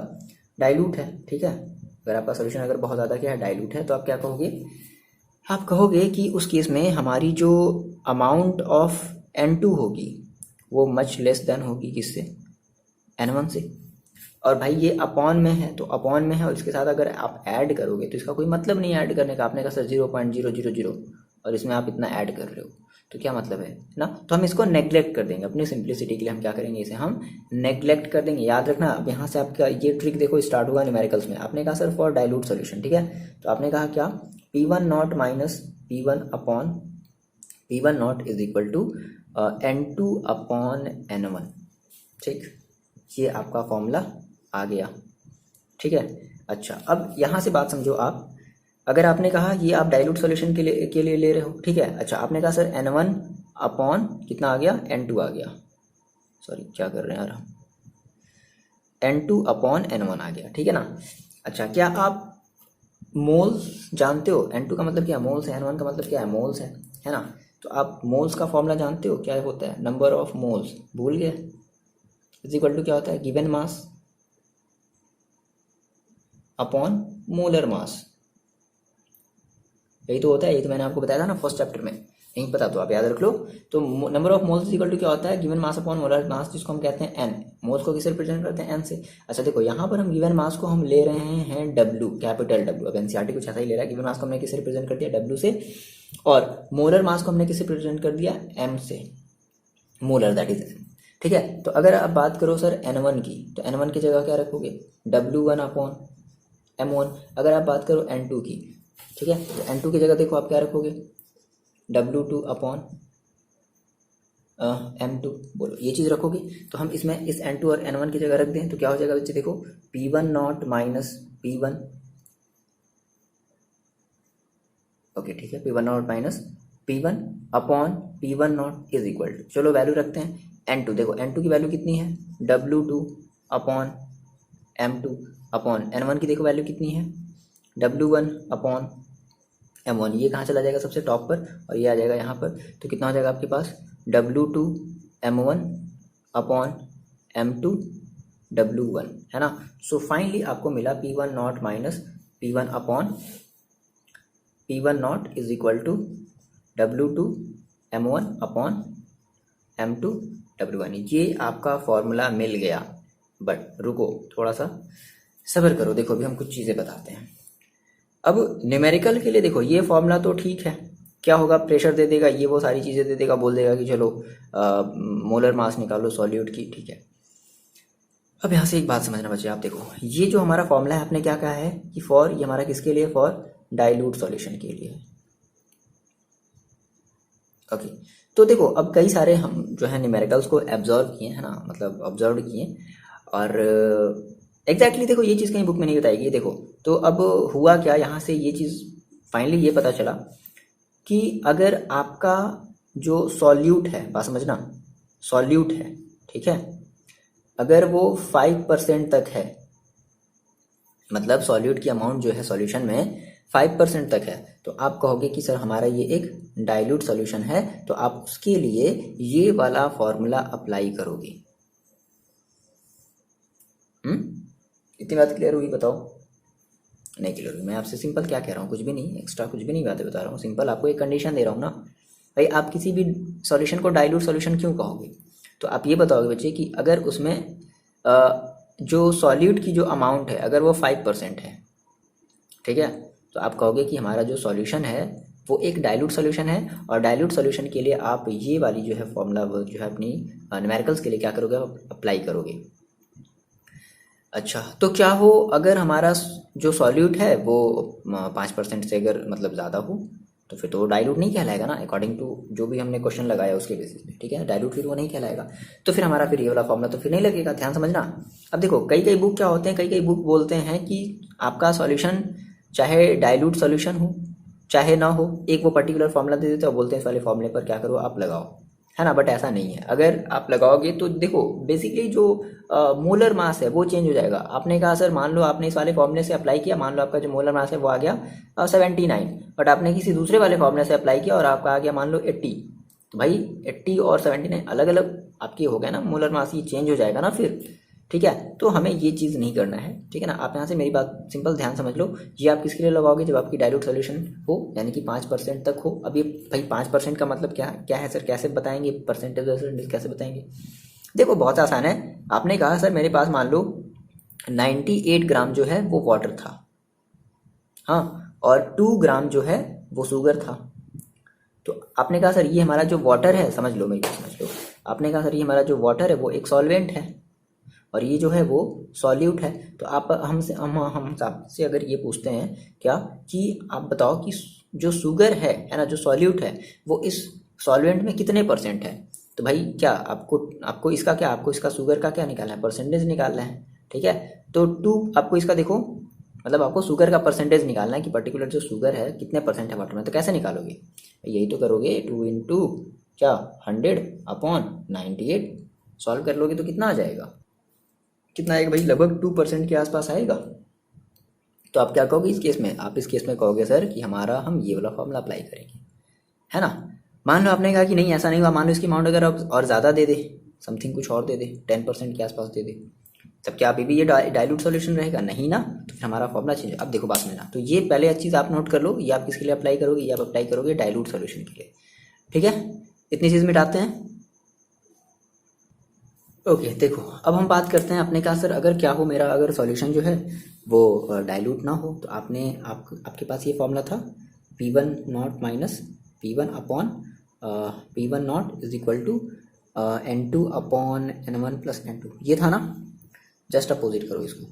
डाइल्यूट है, ठीक है, अगर आपका सॉल्यूशन अगर बहुत ज़्यादा क्या है, डाइल्यूट है, तो आप क्या कहोगे, आप कहोगे कि उस केस में हमारी जो अमाउंट ऑफ N2 होगी वो मच लेस देन होगी किससे, N1 से। और भाई ये अपॉन में है, तो अपॉन में है, और इसके साथ अगर आप ऐड करोगे तो इसका कोई मतलब नहीं ऐड करने का। आपने कहा सर 0.000 और इसमें आप इतना ऐड कर रहे हो, तो क्या मतलब है ना? तो हम इसको नेग्लेक्ट कर देंगे, अपनी सिंप्लिसिटी के लिए हम क्या करेंगे, इसे हम नेग्लेक्ट कर देंगे। याद रखना, अब यहाँ से आपका ये ट्रिक देखो स्टार्ट हुआ न्यूमेरिकल्स में। आपने कहा सर फॉर डाइल्यूट सॉल्यूशन, ठीक है, तो आपने कहा क्या, P1 naught minus P1 upon P1 naught is equal to N2 upon N1, ठीक, ये आपका फॉर्मूला आ गया, ठीक है। अच्छा, अब यहाँ से बात समझो आप, अगर आपने कहा ये आप डाइल्यूट सॉल्यूशन के लिए ले रहे हो, ठीक है। अच्छा, आपने कहा सर N1 अपॉन कितना आ गया, N2 आ गया, सॉरी क्या कर रहे हैं यार हम, N2 अपॉन N1 आ गया, ठीक है ना। अच्छा, क्या आप मोल्स जानते हो? N2 का मतलब क्या है, मोल्स है, N1 का मतलब क्या है, मोल्स है ना। तो आप मोल्स का फॉर्मूला जानते हो, क्या होता है, नंबर ऑफ मोल्स, भूल गए, इज इक्वल टू क्या होता है, गिवन मास अपॉन मोलर मास, यही तो होता है, ये तो मैंने आपको बताया था ना फर्स्ट चैप्टर में, नहीं पता तो आप याद रख लो। तो number of moles equal to क्या होता है, given mass upon molar mass, जिसको हम कहते हैं एन। मोल्स को किससे रिप्रेजेंट करते हैं, एन से। अच्छा देखो, यहाँ पर हम गिवन मास को हम ले रहे हैं डब्ल्यू, कैपिटल डब्ल्यू। अब एनसीईआरटी कुछ ऐसा ही ले रहा है, गिवन मास को हमने किससे रिप्रेजेंट कर दिया, डब्ल्यू से, और मोलर मास को हमने किससे रिप्रेजेंट कर दिया, एम से, मोलर दैट इज। ठीक है, तो अगर आप बात करो सर N1 की, तो N1 की जगह क्या रखोगे, W1 अपॉन M1। अगर आप बात करो N2 की, ठीक है, तो N2 की जगह देखो आप क्या रखोगे, W2 अपॉन M2, बोलो ये चीज़ रखोगे। तो हम इसमें इस N2 और N1 की जगह रख दें तो क्या हो जाएगा बच्चे, देखो P1 naught minus P1, okay ठीक है, P1 naught minus P1 upon P1 naught is equal to, चलो वैल्यू रखते हैं N2। देखो N2 की वैल्यू कितनी है, W2 upon M2 upon N1 की देखो वैल्यू कितनी है, W1 अपॉन M1। ये कहाँ चला जाएगा, सबसे टॉप पर, और ये आ जाएगा यहाँ पर। तो कितना हो जाएगा आपके पास, W2 M1 upon M2 W1, है ना। सो फाइनली आपको मिला P1 naught minus P1 upon P1 naught is equal to W2 M1 upon M2 W1। ये आपका फॉर्मूला मिल गया। बट रुको थोड़ा सा सब्र करो, देखो अभी हम कुछ चीज़ें बताते हैं। अब न्यूमेरिकल के लिए देखो ये फॉर्मूला तो ठीक है, क्या होगा, प्रेशर दे देगा, ये वो सारी चीज़ें दे देगा, बोल देगा कि चलो मोलर मास निकालो सॉल्यूट की, ठीक है। अब यहाँ से एक बात समझना बच्चे, आप देखो ये जो हमारा फॉर्मूला है आपने क्या कहा है कि फॉर, ये हमारा किसके लिए, फॉर डाइल्यूट सॉल्यूशन के लिए, ओके। तो देखो अब कई सारे हम जो है न्यूमेरिकल्स को एब्जॉर्व किए है ना, मतलब ऑब्जर्व किए, और एग्जैक्टली देखो ये चीज़ कहीं बुक में नहीं बताएगी। देखो तो अब हुआ क्या, यहाँ से ये चीज़ फाइनली ये पता चला कि अगर आपका जो सॉल्यूट है, बात समझना, सॉल्यूट है, ठीक है, अगर वो 5% तक है, मतलब सॉल्यूट की अमाउंट जो है सॉल्यूशन में 5% तक है, तो आप कहोगे कि सर हमारा ये एक डाइल्यूट सॉल्यूशन है, तो आप उसके लिए ये वाला फॉर्मूला अप्लाई करोगे। इतनी बात क्लियर हुई, बताओ, नहीं क्लियर हुई? मैं आपसे सिंपल क्या कह रहा हूँ, कुछ भी नहीं एक्स्ट्रा, कुछ भी नहीं बातें बता रहा हूँ, सिंपल आपको एक कंडीशन दे रहा हूँ ना भाई। आप किसी भी सॉल्यूशन को डाइल्यूट सॉल्यूशन क्यों कहोगे, तो आप ये बताओगे बच्चे कि अगर उसमें जो सॉल्यूट की जो अमाउंट है अगर वो 5% है, ठीक है, तो आप कहोगे कि हमारा जो सॉल्यूशन है वो एक डाइल्यूट सॉल्यूशन है, और डाइल्यूट सॉल्यूशन के लिए आप ये वाली जो है फॉर्मूला जो है अपनी न्यूमेरिकल्स के लिए क्या करोगे, अप्लाई करोगे। अच्छा, तो क्या हो अगर हमारा जो सॉल्यूट है वो 5% से अगर मतलब ज़्यादा हो, तो फिर तो डाइल्यूट नहीं कहलाएगा ना, अकॉर्डिंग टू जो भी हमने क्वेश्चन लगाया उसके बेसिस पे, ठीक है, डाइल्यूट फिर वो नहीं कहलाएगा। तो फिर हमारा फिर ये वाला फॉर्मूला तो फिर नहीं लगेगा, ध्यान समझना। अब देखो कई कई बुक क्या होते हैं, कई कई बुक बोलते हैं कि आपका सॉल्यूशन चाहे डाइल्यूट सॉल्यूशन हो चाहे ना हो, एक वो पर्टिकुलर फॉर्मूला दे देते हैं और बोलते हैं इस वाले फॉर्मूले पर क्या करो, आप लगाओ, है ना। बट ऐसा नहीं है, अगर आप लगाओगे तो देखो बेसिकली जो मोलर मास है वो चेंज हो जाएगा। आपने कहा सर मान लो आपने इस वाले फॉर्मूले से अप्लाई किया, मान लो आपका जो मोलर मास है वो आ गया 79, बट आपने किसी दूसरे वाले फॉर्मूले से अप्लाई किया और आपका आ गया मान लो 80, तो भाई 80 और 79 अलग अलग आपकी हो गया ना, मोलर मास ये चेंज हो जाएगा ना फिर, ठीक है। तो हमें ये चीज़ नहीं करना है, ठीक है ना। आप यहाँ से मेरी बात सिंपल ध्यान समझ लो, ये आप किसके लिए लगाओगे, जब आपकी डाइल्यूट सोल्यूशन हो, यानी कि 5% तक हो। अब ये भाई 5% का मतलब क्या क्या है सर, कैसे बताएंगे, परसेंटेज कैसे बताएंगे। देखो बहुत आसान है, आपने कहा सर मेरे पास मान लो 98 ग्राम जो है वो वाटर था, हाँ, और 2 ग्राम जो है वो शुगर था। तो आपने कहा सर ये हमारा जो वाटर है, समझ लो मेरी बात समझ लो, आपने कहा सर ये हमारा जो वाटर है वो एक सॉल्वेंट है और ये जो है वो सॉल्यूट है। तो आप हमसे हम आपसे अगर ये पूछते हैं क्या कि आप बताओ कि जो शुगर है ना, जो सॉल्यूट है वो इस सॉल्वेंट में कितने % है, तो भाई क्या आपको इसका क्या, आपको इसका शुगर का क्या निकालना है, परसेंटेज निकालना है, ठीक है। तो 2 आपको इसका देखो, मतलब आपको शुगर का परसेंटेज निकालना है कि पर्टिकुलर जो शुगर है कितने % है वाटर में, तो कैसे निकालोगे, यही तो करोगे 2 × क्या 100/98 सॉल्व कर लोगे तो कितना आ जाएगा, कितना आएगा भाई, लगभग 2% के आसपास आएगा। तो आप क्या कहोगे इस केस में, आप इस केस में कहोगे सर कि हम ये वाला फॉर्मूला अप्लाई करेंगे, है ना। मान लो आपने कहा कि नहीं ऐसा नहीं हुआ, मान लो इसकी अमाउंट अगर आप और ज़्यादा दे दे, समथिंग कुछ और दे दे, 10% के आसपास दे दे, तब क्या अभी भी ये डाइल्यूट सॉल्यूशन रहेगा, नहीं ना, तो फिर हमारा फॉर्मूला चेंज। अब देखो बात में ना, तो ये पहले चीज़ आप नोट कर लो, ये आप किसके लिए अप्लाई करोगे, ये आप अप्लाई करोगे डाइल्यूट सॉल्यूशन के लिए, ठीक है। इतनी चीज़ मिटाते हैं। ओके देखो अब हम बात करते हैं, आपने कहा सर अगर क्या हो मेरा, अगर सॉल्यूशन जो है वो डाइल्यूट ना हो, तो आपके पास ये फॉर्मूला था P1 naught minus P1 is equal to N2/N1 + N2, ये था ना। जस्ट अपोजिट करो इसको,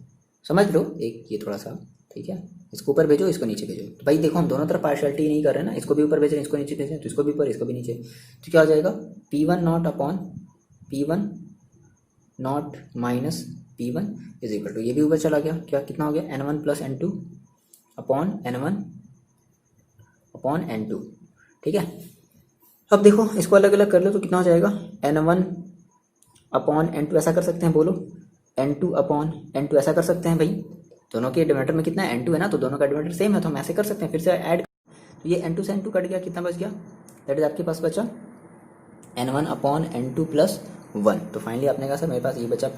समझ लो, एक ये थोड़ा सा, ठीक है, इसको ऊपर भेजो, इसको नीचे भेजो। तो भाई देखो हम दोनों तरफ पार्शियलिटी नहीं कर रहे हैं ना, इसको भी ऊपर भेज रहे हैं, इसको नीचे भेज रहे हैं, तो इसको भी ऊपर, इसको भी नीचे, तो क्या हो जाएगा P1 minus P1 is equal to, ये भी ऊपर चला गया, क्या कितना हो गया N1 + N2/N1/N2, ठीक है। अब देखो इसको अलग अलग कर लो तो कितना हो जाएगा N1/N2, ऐसा कर सकते हैं, बोलो N2/N2, ऐसा कर सकते हैं भाई, दोनों के डिनोमिनेटर में कितना है N2 है ना, तो दोनों का डिनोमिनेटर सेम है, तो हम ऐसे कर सकते हैं, फिर से ऐड, तो ये N2 से N2 कट गया, कितना बच गया, दैट इज आपके पास बचा N1/N2 + 1। तो फाइनली आपने कहा सर मेरे पास ये बचा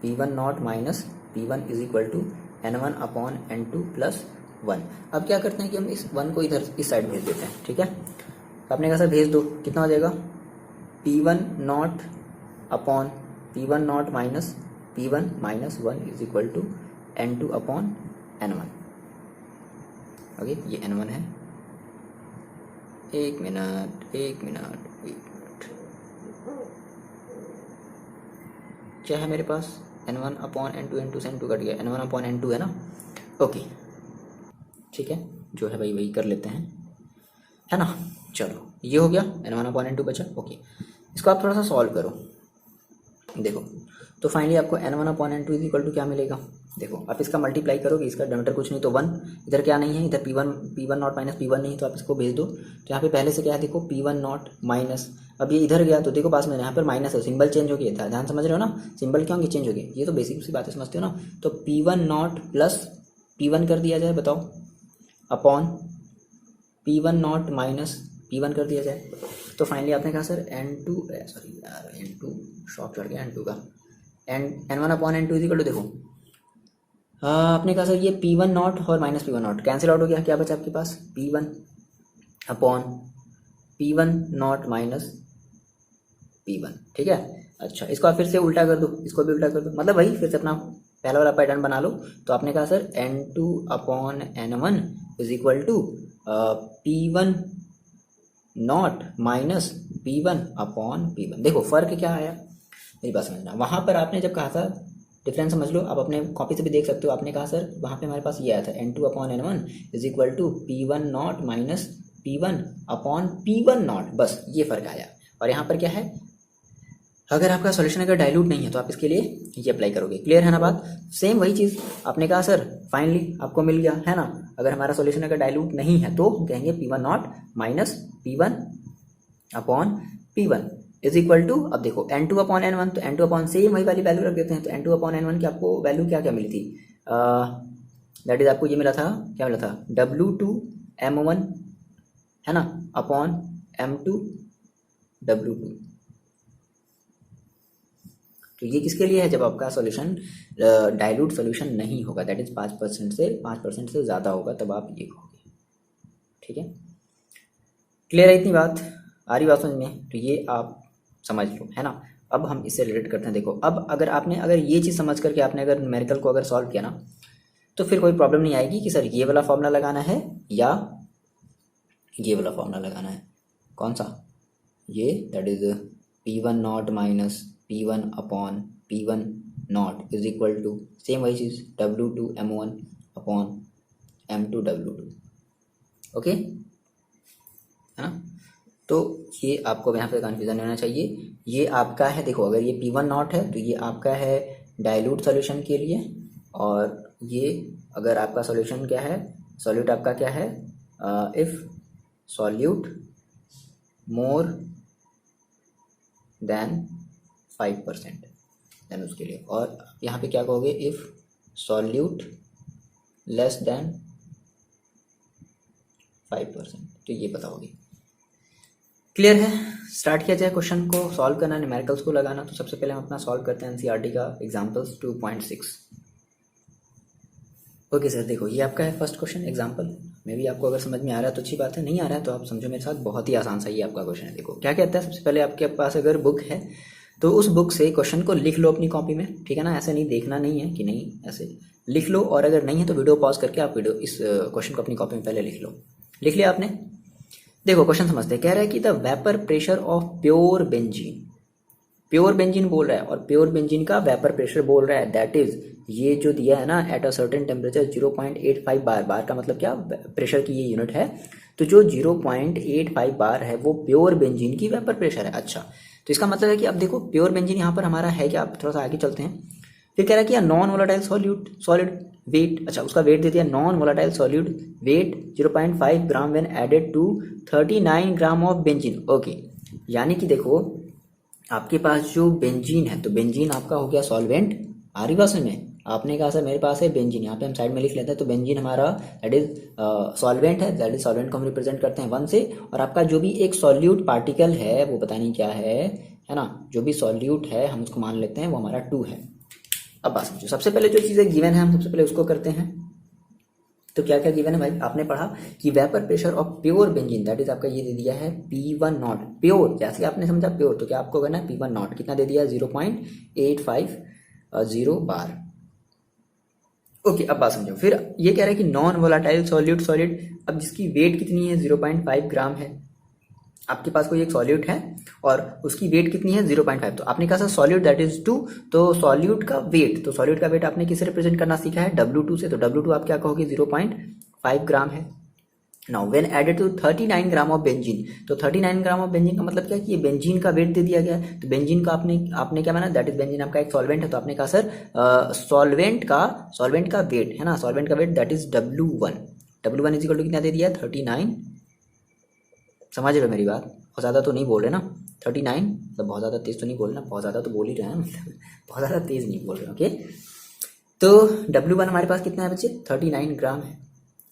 P1 naught minus P1 is equal to N1/N2 + 1। अब क्या करते हैं कि हम इस 1 को इधर इस साइड भेज देते हैं, ठीक है। तो आपने कहा सर भेज दो, कितना हो जाएगा P1 naught minus P1 - 1 is equal to N2/N1। Okay ये N1 है, एक मिनट, क्या है मेरे पास N1/N2, N2 से N2 कट गया, N1/N2 है ना, ओके ठीक है, जो है भाई वही कर लेते हैं, है ना। चलो ये हो गया, N1/N2 बचा, ओके। इसको आप थोड़ा सा सॉल्व करो, देखो तो फाइनली आपको N1/N2 इज इक्वल टू क्या मिलेगा, देखो आप इसका मल्टीप्लाई करोगे, इसका डिनोमिनेटर कुछ नहीं तो 1, इधर क्या नहीं है, इधर P1 नॉट माइनस P1 नहीं, तो आप इसको भेज दो। तो यहाँ पे पहले से क्या है, देखो P1 नॉट माइनस, अब ये इधर गया तो देखो पास में यहाँ पर माइनस है, सिंबल चेंज हो गया था, ध्यान समझ रहे हो ना, सिंबल क्या होंगे, चेंज हो गए, ये तो बेसिक सी बातें समझते हो ना। तो P1 नॉट प्लस P1 कर दिया जाए, बताओ, upon P1 naught minus P1 कर दिया जाए, तो फाइनली आपने कहा सर N2 शॉर्ट चढ़ गया N2 का, N1/N2 इज इक्वल टू, देखो आपने कहा सर ये P1 नॉट और minus P1 not cancel out हो गया, क्या बचा आपके पास P1 नॉट माइनस P1, ठीक है। अच्छा इसको आप फिर से उल्टा कर दो, इसको भी उल्टा कर दो, मतलब वही फिर से अपना पहला वाला पैटर्न बना लो। तो आपने कहा sir N2/N1 is equal to P1 naught minus P1/P1। देखो फर्क क्या आया, मेरी बात समझना, वहाँ पर आपने जब कहा था, डिफरेंस समझ लो, आप अपने कॉपी से भी देख सकते हो, आपने कहा सर वहाँ पे हमारे पास ये आया था N2/N1 is equal to P1 naught minus P1/P1 naught, बस ये फर्क आया। और यहाँ पर क्या है, अगर आपका सॉल्यूशन अगर डाइल्यूट नहीं है तो आप इसके लिए ये अप्लाई करोगे, क्लियर है ना बात। सेम वही चीज़ आपने कहा सर फाइनली आपको मिल गया, है ना। अगर हमारा सॉल्यूशन अगर डाइल्यूट नहीं है तो कहेंगे P1 naught minus P1/P1 is equal to, अब देखो N2/N1, तो N2 सेम वही वाली वैल्यू रख देते हैं, तो N2/N1 की आपको वैल्यू क्या क्या मिली थी, दैट इज आपको ये मिला था, क्या मिला था W2M1, है ना, अपॉन M2W2। तो ये किसके लिए है, जब आपका सॉल्यूशन डाइल्यूट सॉल्यूशन नहीं होगा, दैट इज 5% से ज़्यादा होगा, तब आप ये कहोगे, ठीक है। क्लियर है इतनी बात, आ रही बात समझ में, तो ये आप समझ लो, है ना। अब हम इससे रिलेट करते हैं, देखो अब अगर ये चीज़ समझ करके आपने अगर न्यूमेरिकल को अगर सॉल्व किया ना, तो फिर कोई प्रॉब्लम नहीं आएगी कि सर ये वाला फॉर्मूला लगाना है या ये वाला फॉर्मूला लगाना है, कौन सा, ये that is P1 naught minus P1/P1 naught is equal to same वही चीज़ W2M1 अपॉन M2W2, ओके, है ना। तो ये आपको यहाँ पे कन्फ्यूजन होना चाहिए, ये आपका है, देखो अगर ये P1 नॉट है तो ये आपका है डाइल्यूट सॉल्यूशन के लिए, और ये अगर आपका सॉल्यूशन क्या है, सॉल्यूट आपका क्या है, if solute more than 5% then उसके लिए, और यहाँ पे क्या कहोगे, इफ़ सॉल्यूट लेस देन 5%, तो ये बताओगे। क्लियर है? स्टार्ट किया जाए क्वेश्चन को सॉल्व करना, न्यूमेरिकल्स को लगाना। तो सबसे पहले हम अपना सॉल्व करते हैं एनसीईआरटी का एग्जाम्पल्स 2.6। ओके सर, देखो ये आपका है फर्स्ट क्वेश्चन एग्जाम्पल में भी। आपको अगर समझ में आ रहा है तो अच्छी बात है, नहीं आ रहा है तो आप समझो मेरे साथ, बहुत ही आसान सा ये आपका क्वेश्चन है। देखो क्या कहता है, सबसे पहले आपके पास अगर बुक है तो उस बुक से क्वेश्चन को लिख लो अपनी कॉपी में, ठीक है ना। ऐसे नहीं देखना नहीं है कि नहीं, ऐसे लिख लो, और अगर नहीं है तो वीडियो पॉज करके आप वीडियो इस क्वेश्चन को अपनी कॉपी में पहले लिख लो। लिख लिया आपने? देखो क्वेश्चन समझते हैं। कह रहा है कि the vapour pressure of pure benzene, pure benzene बोल रहा है और प्योर बेंजीन का वेपर प्रेशर बोल रहा है, दैट इज ये जो दिया है ना, एट अ सर्टेन टेम्परेचर 0.85 बार। बार का मतलब क्या, प्रेशर की ये यूनिट है। तो जो 0.85 बार है वो प्योर बेंजीन की वेपर प्रेशर है। अच्छा, तो इसका मतलब है कि अब देखो प्योर बेंजीन यहाँ पर हमारा है क्या, आप थोड़ा सा आगे चलते हैं। फिर कह रहा है कि नॉन वोलाटाइल सॉलिड वेट, अच्छा उसका वेट दे दिया, non volatile solid weight 0.5 gram when added to 39 gram of benzene. Okay, यानी कि देखो आपके पास जो बेंजीन है, तो बेंजीन आपका हो गया सॉल्वेंट। आ रही बात में, आपने कहा सर मेरे पास है बेंजीन, यहाँ पे हम साइड में लिख लेते हैं। तो बेंजीन हमारा दैट इज सॉल्वेंट है, दैट इज सॉल्वेंट को हम रिप्रेजेंट करते हैं 1 से। और आपका जो भी एक सॉल्यूट पार्टिकल है वो पता नहीं क्या है ना, जो भी सॉल्यूट है हम उसको मान लेते हैं वो हमारा 2 है। अब बात समझो, सबसे पहले जो चीज़ें गिवन है हम सबसे पहले उसको करते हैं। तो क्या क्या गिवन है भाई, आपने पढ़ा कि vapour pressure of pure benzene that is आपका ये दे दिया है P1 नॉट। प्योर जैसे आपने समझा प्योर, तो क्या आपको करना है P1 नॉट, कितना दे दिया है 0.850 बार। ओके, अब बात समझो। फिर ये कह रहा है कि नॉन वोलाटाइल सॉलिड, अब जिसकी वेट कितनी है 0.5 ग्राम है। आपके पास कोई एक सॉल्यूट है और उसकी वेट कितनी है 0.5, तो आपने कहा सर सॉल्यूट दैट इज 2, तो सॉल्यूट का वेट, तो सॉल्यूट का वेट आपने किससे रिप्रेजेंट करना सीखा है, W2 से। तो W2 आप क्या कहोगे 0.5 ग्राम है। Now when added to 39 gram of benzene, तो 39 ग्राम ऑफ बेंजीन का मतलब क्या है कि ये बेंजीन का वेट दे दिया गया है। तो बेंजीन का आपने क्या माना, दैट इज बेंजीन आपका एक सॉल्वेंट है। तो आपने कहा सर सॉल्वेंट का वेट है ना, सॉल्वेंट का weight that is W1 is equal to कितना दे दिया 39। समझ रहे हो मेरी बात, बहुत ज़्यादा तो नहीं बोल रहे ना, 39 मतलब बहुत ज़्यादा तेज़ तो नहीं बोल रहे ना, बहुत ज़्यादा तो बोल ही रहे हैं मतलब बहुत ज़्यादा तेज़ नहीं बोल रहे। ओके, तो W1 हमारे पास कितना है बच्चे 39 ग्राम है।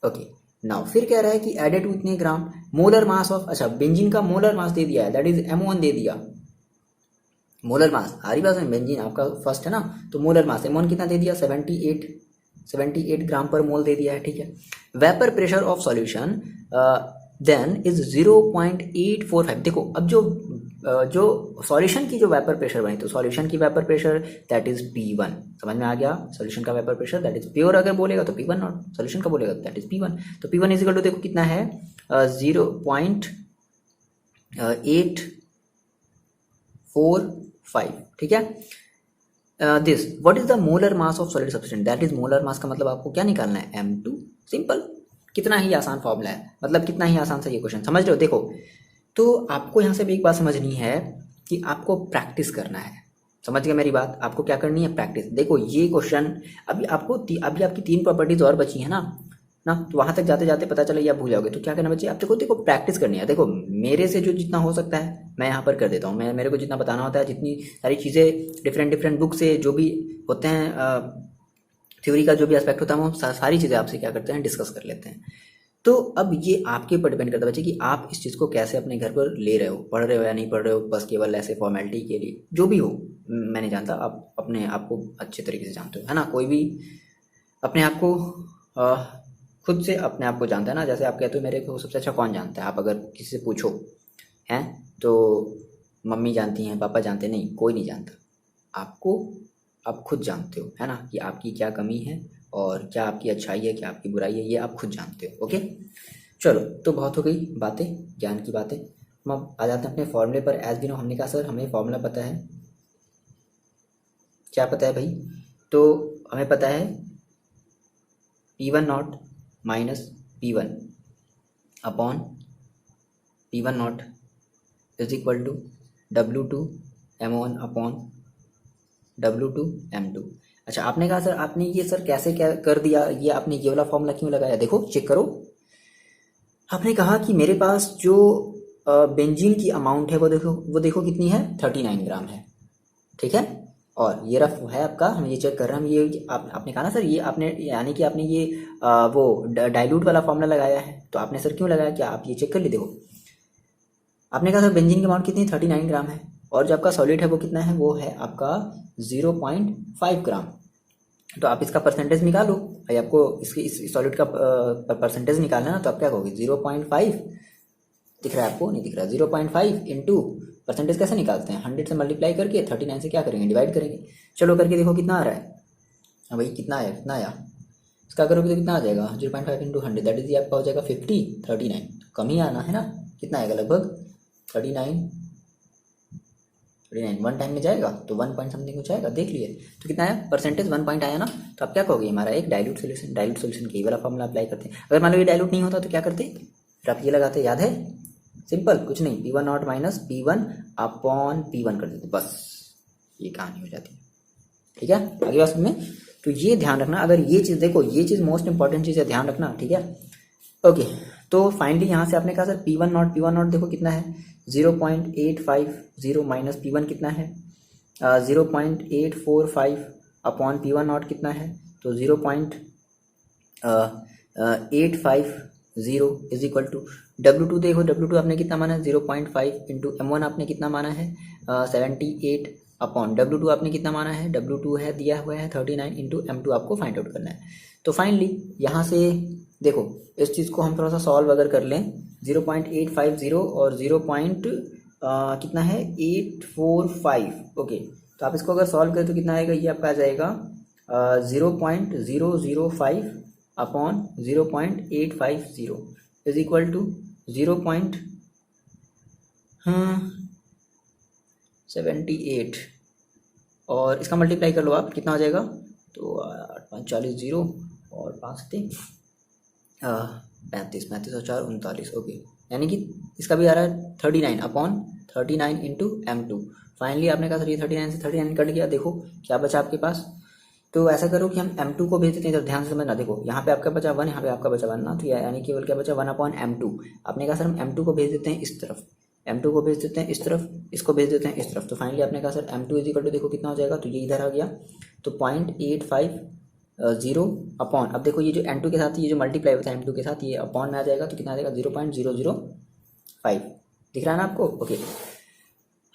ओके, नाउ फिर कह रहा है कि एडेड टू इतने ग्राम मोलर मास ऑफ, अच्छा बेंजीन का मोलर मास दे दिया है, दैट इज M1 दे दिया। मोलर मास आ रही बात में, बेंजीन आपका फर्स्ट है ना, तो मोलर मास M1 कितना दे दिया 78 ग्राम पर मोल दे दिया है, ठीक है। Vapour pressure of solution then is 0.845। देखो अब जो सॉल्यूशन की जो वेपर प्रेशर बनी, तो सॉल्यूशन की vapour pressure that is P1, समझ में आ गया। सॉल्यूशन का vapour pressure that is pure अगर बोलेगा तो P1 नॉट, सॉल्यूशन का बोलेगा दैट इज P1। तो P1 इज इक्वल टू देखो कितना है 0.845, ठीक है। This what is the molar mass of solid substance, that is molar mass का मतलब आपको क्या निकालना है M2। सिंपल, कितना ही आसान फॉर्मूला है, मतलब कितना ही आसान सा ये क्वेश्चन, समझ रहे हो। देखो तो आपको यहाँ से भी एक बात समझनी है कि आपको प्रैक्टिस करना है, समझ गए मेरी बात। आपको क्या करनी है, प्रैक्टिस। देखो ये क्वेश्चन अभी आपकी 3 प्रॉपर्टीज और बची है ना, तो वहां तक जाते जाते पता चला ये आप भूल जाओगे। तो क्या करना बच्चे, आप देखो प्रैक्टिस करनी है। देखो मेरे से जो जितना हो सकता है मैं यहाँ पर कर देता हूँ, मेरे को जितना बताना होता है, जितनी सारी चीज़ें डिफरेंट बुक से जो भी होते हैं थ्योरी का जो भी एस्पेक्ट होता है वो सारी चीज़ें आपसे क्या करते हैं, डिस्कस कर लेते हैं। तो अब ये आपके ऊपर डिपेंड करता है बच्चे कि आप इस चीज़ को कैसे अपने घर पर ले रहे हो, पढ़ रहे हो या नहीं पढ़ रहे हो, बस केवल ऐसे फॉर्मेलिटी के लिए, जो भी हो मैं नहीं जानता, आप अपने आप को अच्छे तरीके से जानते हो, है ना। कोई भी अपने आप को खुद से अपने आप को जानता है ना। जैसे आप कहते हो मेरे को सबसे अच्छा कौन जानता है, आप अगर किसी से पूछो हैं तो मम्मी जानती हैं, पापा जानते, नहीं कोई नहीं जानता। आपको आप खुद जानते हो, है ना, कि आपकी क्या कमी है और क्या आपकी अच्छाई है, क्या आपकी बुराई है, ये आप खुद जानते हो। ओके चलो, तो बहुत हो गई बातें, ज्ञान की बातें। हम अब आ जाते हैं अपने फॉर्मूले पर। एज भी नो, हमने कहा सर हमें फॉर्मूला पता है, क्या पता है भाई, तो हमें पता है P1 naught minus P1 upon P1 naught is equal to W2 M1 upon W2 M2। अच्छा आपने कहा सर आपने ये सर कैसे क्या कर दिया, ये आपने ये वाला फॉर्मूला क्यों लगाया, देखो चेक करो। आपने कहा कि मेरे पास जो बेंजीन की अमाउंट है वो देखो कितनी है, 39 ग्राम है, ठीक है। और ये रफ है आपका, हम ये चेक कर रहे हैं, हम ये आपने कहा ना सर, ये आपने यानी कि आपने ये वो डाइल्यूट वाला फॉर्मूला लगाया है, तो आपने सर क्यों लगाया, क्या आप ये चेक कर ली। देखो आपने कहा सर बेंजीन की अमाउंट कितनी, 39 ग्राम है, और जो आपका सॉलिड है वो कितना है, वो है आपका 0.5 ग्राम। तो आप इसका परसेंटेज निकालो भाई, आपको इसकी इस सॉलिड का परसेंटेज निकालना है ना, तो आप क्या कहोगे, 0.5 दिख रहा है आपको, नहीं दिख रहा, 0.5 इंटू परसेंटेज कैसे निकालते हैं, 100 से मल्टीप्लाई करके 39 से क्या करेंगे, डिवाइड करेंगे। चलो करके देखो कितना आ रहा है, हाँ भाई कितना आया, कितना आया, इसका करोगे तो कितना आ जाएगा, 0.5 इंटू 100 दैट इज आपका हो जाएगा 50, 39 कम ही आना है ना, कितना आएगा लगभग 39, 39 वन टाइम में जाएगा तो 1 पॉइंट समथिंग हो जाएगा, देख लिए। तो कितना है परसेंटेज, 1 पॉइंट आया ना, तो आप क्या कहोगे, हमारा एक डाइल्यूट सोल्यूशन की वाला फॉर्मूला अप्लाई करते हैं। अगर मान लो ये डाइल्यूट नहीं होता तो क्या करते, फिर आप ये लगाते, याद है, सिंपल कुछ नहीं, P1 minus P1 upon P1 कर देते, बस ये कहानी हो जाती है, ठीक है। आगे बात में, तो ये ध्यान रखना, अगर ये चीज़ देखो, ये चीज़ मोस्ट इंपॉर्टेंट चीज़ है, ध्यान रखना, ठीक है। ओके, तो फाइनली यहाँ से आपने कहा सर P1 देखो कितना है, 0.850 माइनस P1 कितना है, 0.845 अपॉन P1 कितना है, तो 0.850 इज इक्वल टू W2, देखो W2 आपने कितना माना है, 0.5 इंटू M1 आपने कितना माना है, 78 अपॉन W2 आपने कितना माना है, W2 है दिया हुआ है 39 इंटू M2 आपको फाइंड आउट करना है। तो फाइनली यहाँ से देखो इस चीज़ को हम थोड़ा सा सॉल्व अगर कर लें, 0.850 और 0. कितना है 845, ओके, तो आप इसको अगर सॉल्व करें तो कितना आएगा, ये आपका आ जाएगा 0.005 अपॉन 0.850 इज इक्वल टू 0.78, और इसका मल्टीप्लाई कर लो आप, कितना हो जाएगा, तो 8 5 40 0 और 5 3 35 35 और 4 39, ओके, यानी कि इसका भी आ रहा है 39 अपॉन 39 इंटू M2। फाइनली आपने कहा सर ये 39 से 39 कट गया, देखो क्या बचा आपके पास, तो ऐसा करो कि हम M2 को भेज देते हैं, तो ध्यान से समझना, देखो यहाँ पे आपका बचा 1, यहाँ पे आपका बचा 1 ना, तो यानी केवल क्या बचा 1 अपॉन M2। आपने कहा सर हम M2 को भेज देते हैं इस तरफ, M2 को भेज देते हैं इस तरफ, इसको भेज देते हैं इस तरफ, तो फाइनली आपने कहा sir M2 is equal to देखो कितना हो जाएगा, तो ये इधर आ गया, तो 0.850 अपॉन, अब देखो ये जो M2 के साथ ये जो मल्टीप्लाई होता है M2 के साथ, ये अपॉन में आ जाएगा, तो कितना आ जाएगा 0.005, दिख रहा है ना आपको, ओके।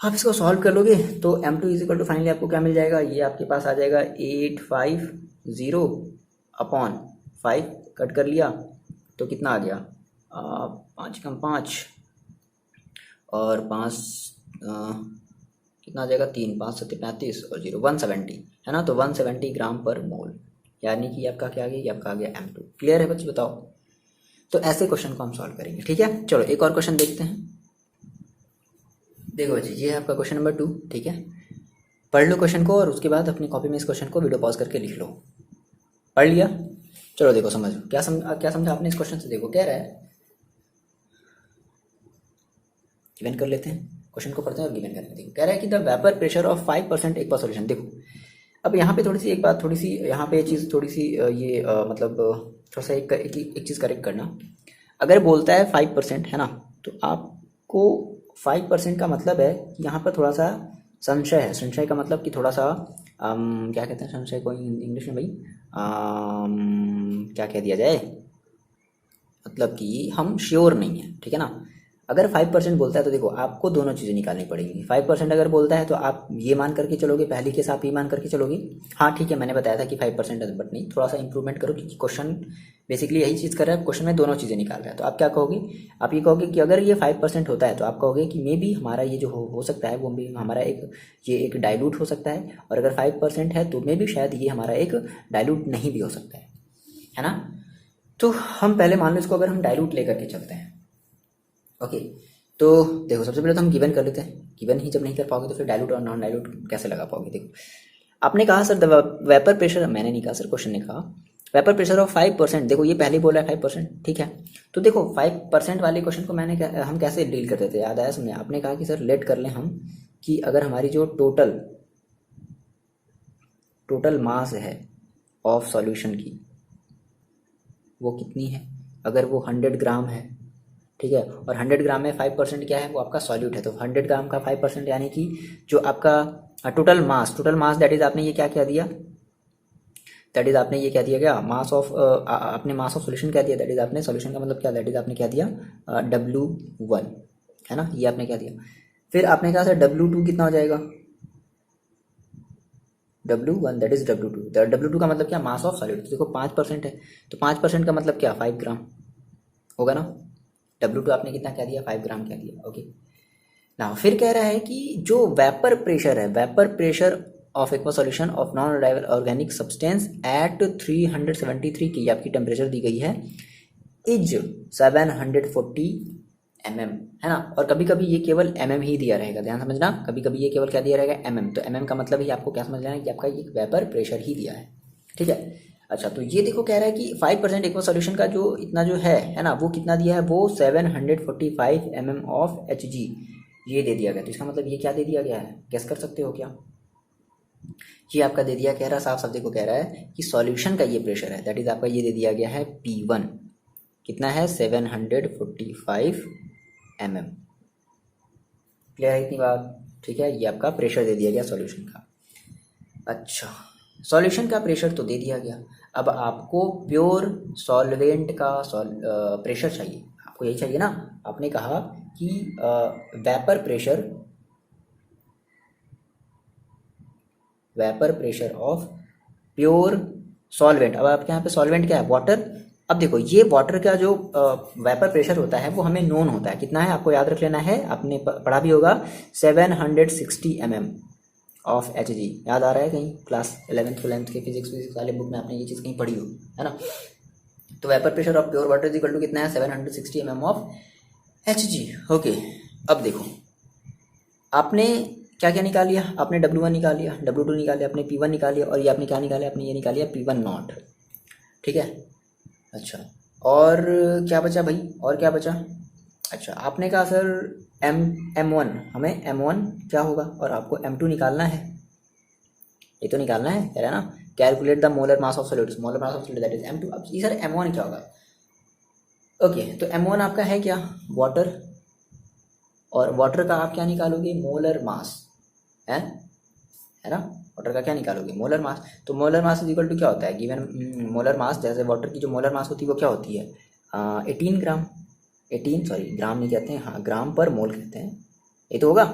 आप इसको सॉल्व कर लोगे तो M2 is equal to finally आपको क्या मिल जाएगा, ये आपके पास आ जाएगा 850 अपॉन 5, कट कर लिया तो कितना आ गया, 5 कम 5 और 5 कितना आ जाएगा, 3 5 7 35 और 0 170 है ना, तो 170 ग्राम पर मोल, यानी कि आपका क्या आ गया, ये आपका आ गया M2। क्लियर है बच्चे, बताओ। तो ऐसे क्वेश्चन को हम सॉल्व करेंगे, ठीक है। चलो एक और क्वेश्चन देखते हैं। देखो बच्चे ये है आपका क्वेश्चन नंबर 2, ठीक है। पढ़ लो क्वेश्चन को और उसके बाद अपनी कॉपी में इस क्वेश्चन को वीडियो पॉज करके लिख लो। पढ़ लिया, चलो देखो समझो, क्या समझा आपने इस क्वेश्चन से। देखो कह रहा है, गिवन कर लेते हैं, क्वेश्चन को पढ़ते हैं और गिवन करेंगे। देखो कह रहा है कि द वेपर प्रेशर ऑफ 5% एक सॉल्यूशन। देखो अब यहाँ पे थोड़ी सी एक बात, थोड़ी सी यहाँ पे चीज़ थोड़ी सी ये मतलब थोड़ा सा एक चीज़ करेक्ट करना। अगर बोलता है 5% है ना, तो आपको 5% का मतलब है कि यहाँ पर थोड़ा सा संशय है। संशय का मतलब कि थोड़ा सा क्या कहते हैं संशय को इंग्लिश में भाई, क्या कह दिया जाए, मतलब कि हम श्योर नहीं है, ठीक है ना। अगर 5% बोलता है तो देखो आपको दोनों चीज़ें निकालनी पड़ेंगी। 5% अगर बोलता है तो आप ये मान करके चलोगे, पहली केस आप ये मान करके चलोगे, हाँ ठीक है मैंने बताया था कि 5% है, बट नहीं, थोड़ा सा इंप्रूवमेंट करो क्योंकि क्वेश्चन बेसिकली यही चीज़ कर रहा है, क्वेश्चन में दोनों चीज़ें निकाल रहा है। तो आप क्या कहोगे, आप ये कहोगे कि अगर ये 5% होता है तो आप कहोगे कि मे बी हमारा ये जो हो सकता है वो भी हमारा एक डाइल्यूट हो सकता है, और अगर 5% है तो मे बी शायद ये हमारा एक डाइल्यूट नहीं भी हो सकता है ना। तो हम पहले मान लो इसको, अगर हम डाइल्यूट लेकर के चलते हैं, ओके। तो देखो सबसे पहले तो हम गिवन कर लेते हैं। गिवन ही जब नहीं कर पाओगे तो फिर डाइल्यूट और नॉन डाइल्यूट कैसे लगा पाओगे। देखो आपने कहा सर वेपर प्रेशर, मैंने नहीं कहा सर, क्वेश्चन ने कहा वेपर प्रेशर ऑफ 5%। देखो ये पहले बोला है 5%, ठीक है। तो देखो 5% वाले क्वेश्चन को हम कैसे डील करते थे, याद आया सुनने। आपने कहा कि सर लेट कर लें हम कि अगर हमारी जो टोटल मास है ऑफ सॉल्यूशन की वो कितनी है, अगर वो 100 ग्राम है ठीक है। और 100 ग्राम में 5% क्या है, वो आपका सॉल्यूट है। तो 100 ग्राम का 5% यानी कि जो आपका टोटल मास दैट इज आपने ये क्या क्या दिया, दैट इज आपने ये क्या दिया क्या, मास ऑफ आपने मास ऑफ सोल्यूशन क्या दिया, दैट इज आपने सोल्यूशन का मतलब क्या, दैट इज आपने क्या दिया W1, है ना, ये आपने क्या दिया। फिर आपने कहा सर W2 कितना हो जाएगा, W1 that is W2, W2 का मतलब क्या, मास ऑफ सॉलिड। तो देखो 5% है, तो 5% का मतलब क्या, 5 ग्राम होगा ना। W2 आपने कितना क्या दिया, 5 ग्राम क्या दिया, ओके ना। फिर कह रहा है कि जो वेपर प्रेशर है, vapour pressure of aqua solution of non rival organic substance eight 373 की आपकी टेम्परेचर दी गई है, इज 740 mm, है ना। और कभी कभी ये केवल mm ही दिया रहेगा, ध्यान समझना, कभी कभी ये केवल क्या दिया रहेगा, mm। तो mm का मतलब ही आपको क्या समझ लेना है कि आपका ये वेपर प्रेशर ही दिया है, ठीक है। अच्छा, तो ये देखो कह रहा है कि 5% एक्वा सॉल्यूशन का जो इतना जो है ना, वो कितना दिया है, वो 745 mm ऑफ Hg ये दे दिया गया। तो इसका मतलब ये क्या दे दिया गया है, गेस कर सकते हो क्या, ये आपका दे दिया, कह रहा है साफ साफ देखो, कह रहा है कि सॉल्यूशन का ये प्रेशर है, दैट इज आपका ये दे दिया गया है P1 कितना है, 745 mm। क्लियर है इतनी बात, ठीक है। ये आपका प्रेशर दे दिया गया सॉल्यूशन का। अच्छा, सॉल्यूशन का प्रेशर तो दे दिया गया, अब आपको प्योर सॉल्वेंट का प्रेशर चाहिए, आपको यही चाहिए ना। आपने कहा कि vapour pressure of pure solvent. अब आपके यहाँ पे सॉल्वेंट क्या है, वाटर। अब देखो ये वाटर का जो वेपर प्रेशर होता है वो हमें नोन होता है, कितना है आपको याद रख लेना है, आपने पढ़ा भी होगा 760 mm ऑफ Hg, याद आ रहा है कहीं क्लास 11th 12th के फिजिक्स वाले बुक में आपने ये चीज़ कहीं पढ़ी हो, है ना। तो vapour pressure of pure water is equal to कितना है, 760 mm ऑफ Hg, ओके। अब देखो आपने क्या क्या निकाल लिया, आपने W1 निकाल लिया, W2 निकाल लिया, आपने P1 निकाल लिया, और ये आपने क्या निकाला, आपने ये निकाल लिया P1 नॉट, ठीक है। अच्छा, और क्या बचा भाई, और क्या बचा। अच्छा, आपने कहा सर M1, हमें M1 क्या होगा, और आपको M2 निकालना है, ये तो निकालना है, कह रहा है ना, calculate the molar mass of solids, molar mass of solid that is M2। अब ये सर M1 क्या होगा, ओके। तो M1 आपका है क्या, वाटर, और वाटर का आप क्या निकालोगे, मोलर मास, है ना। वाटर का क्या निकालोगे, मोलर मास। तो molar mass is equal to क्या होता है, गिवन मोलर मास, जैसे वाटर की जो मोलर मास होती है वो क्या होती है, 18 ग्राम, 18 सॉरी ग्राम नहीं कहते हैं, हाँ ग्राम पर मोल कहते हैं, ये तो होगा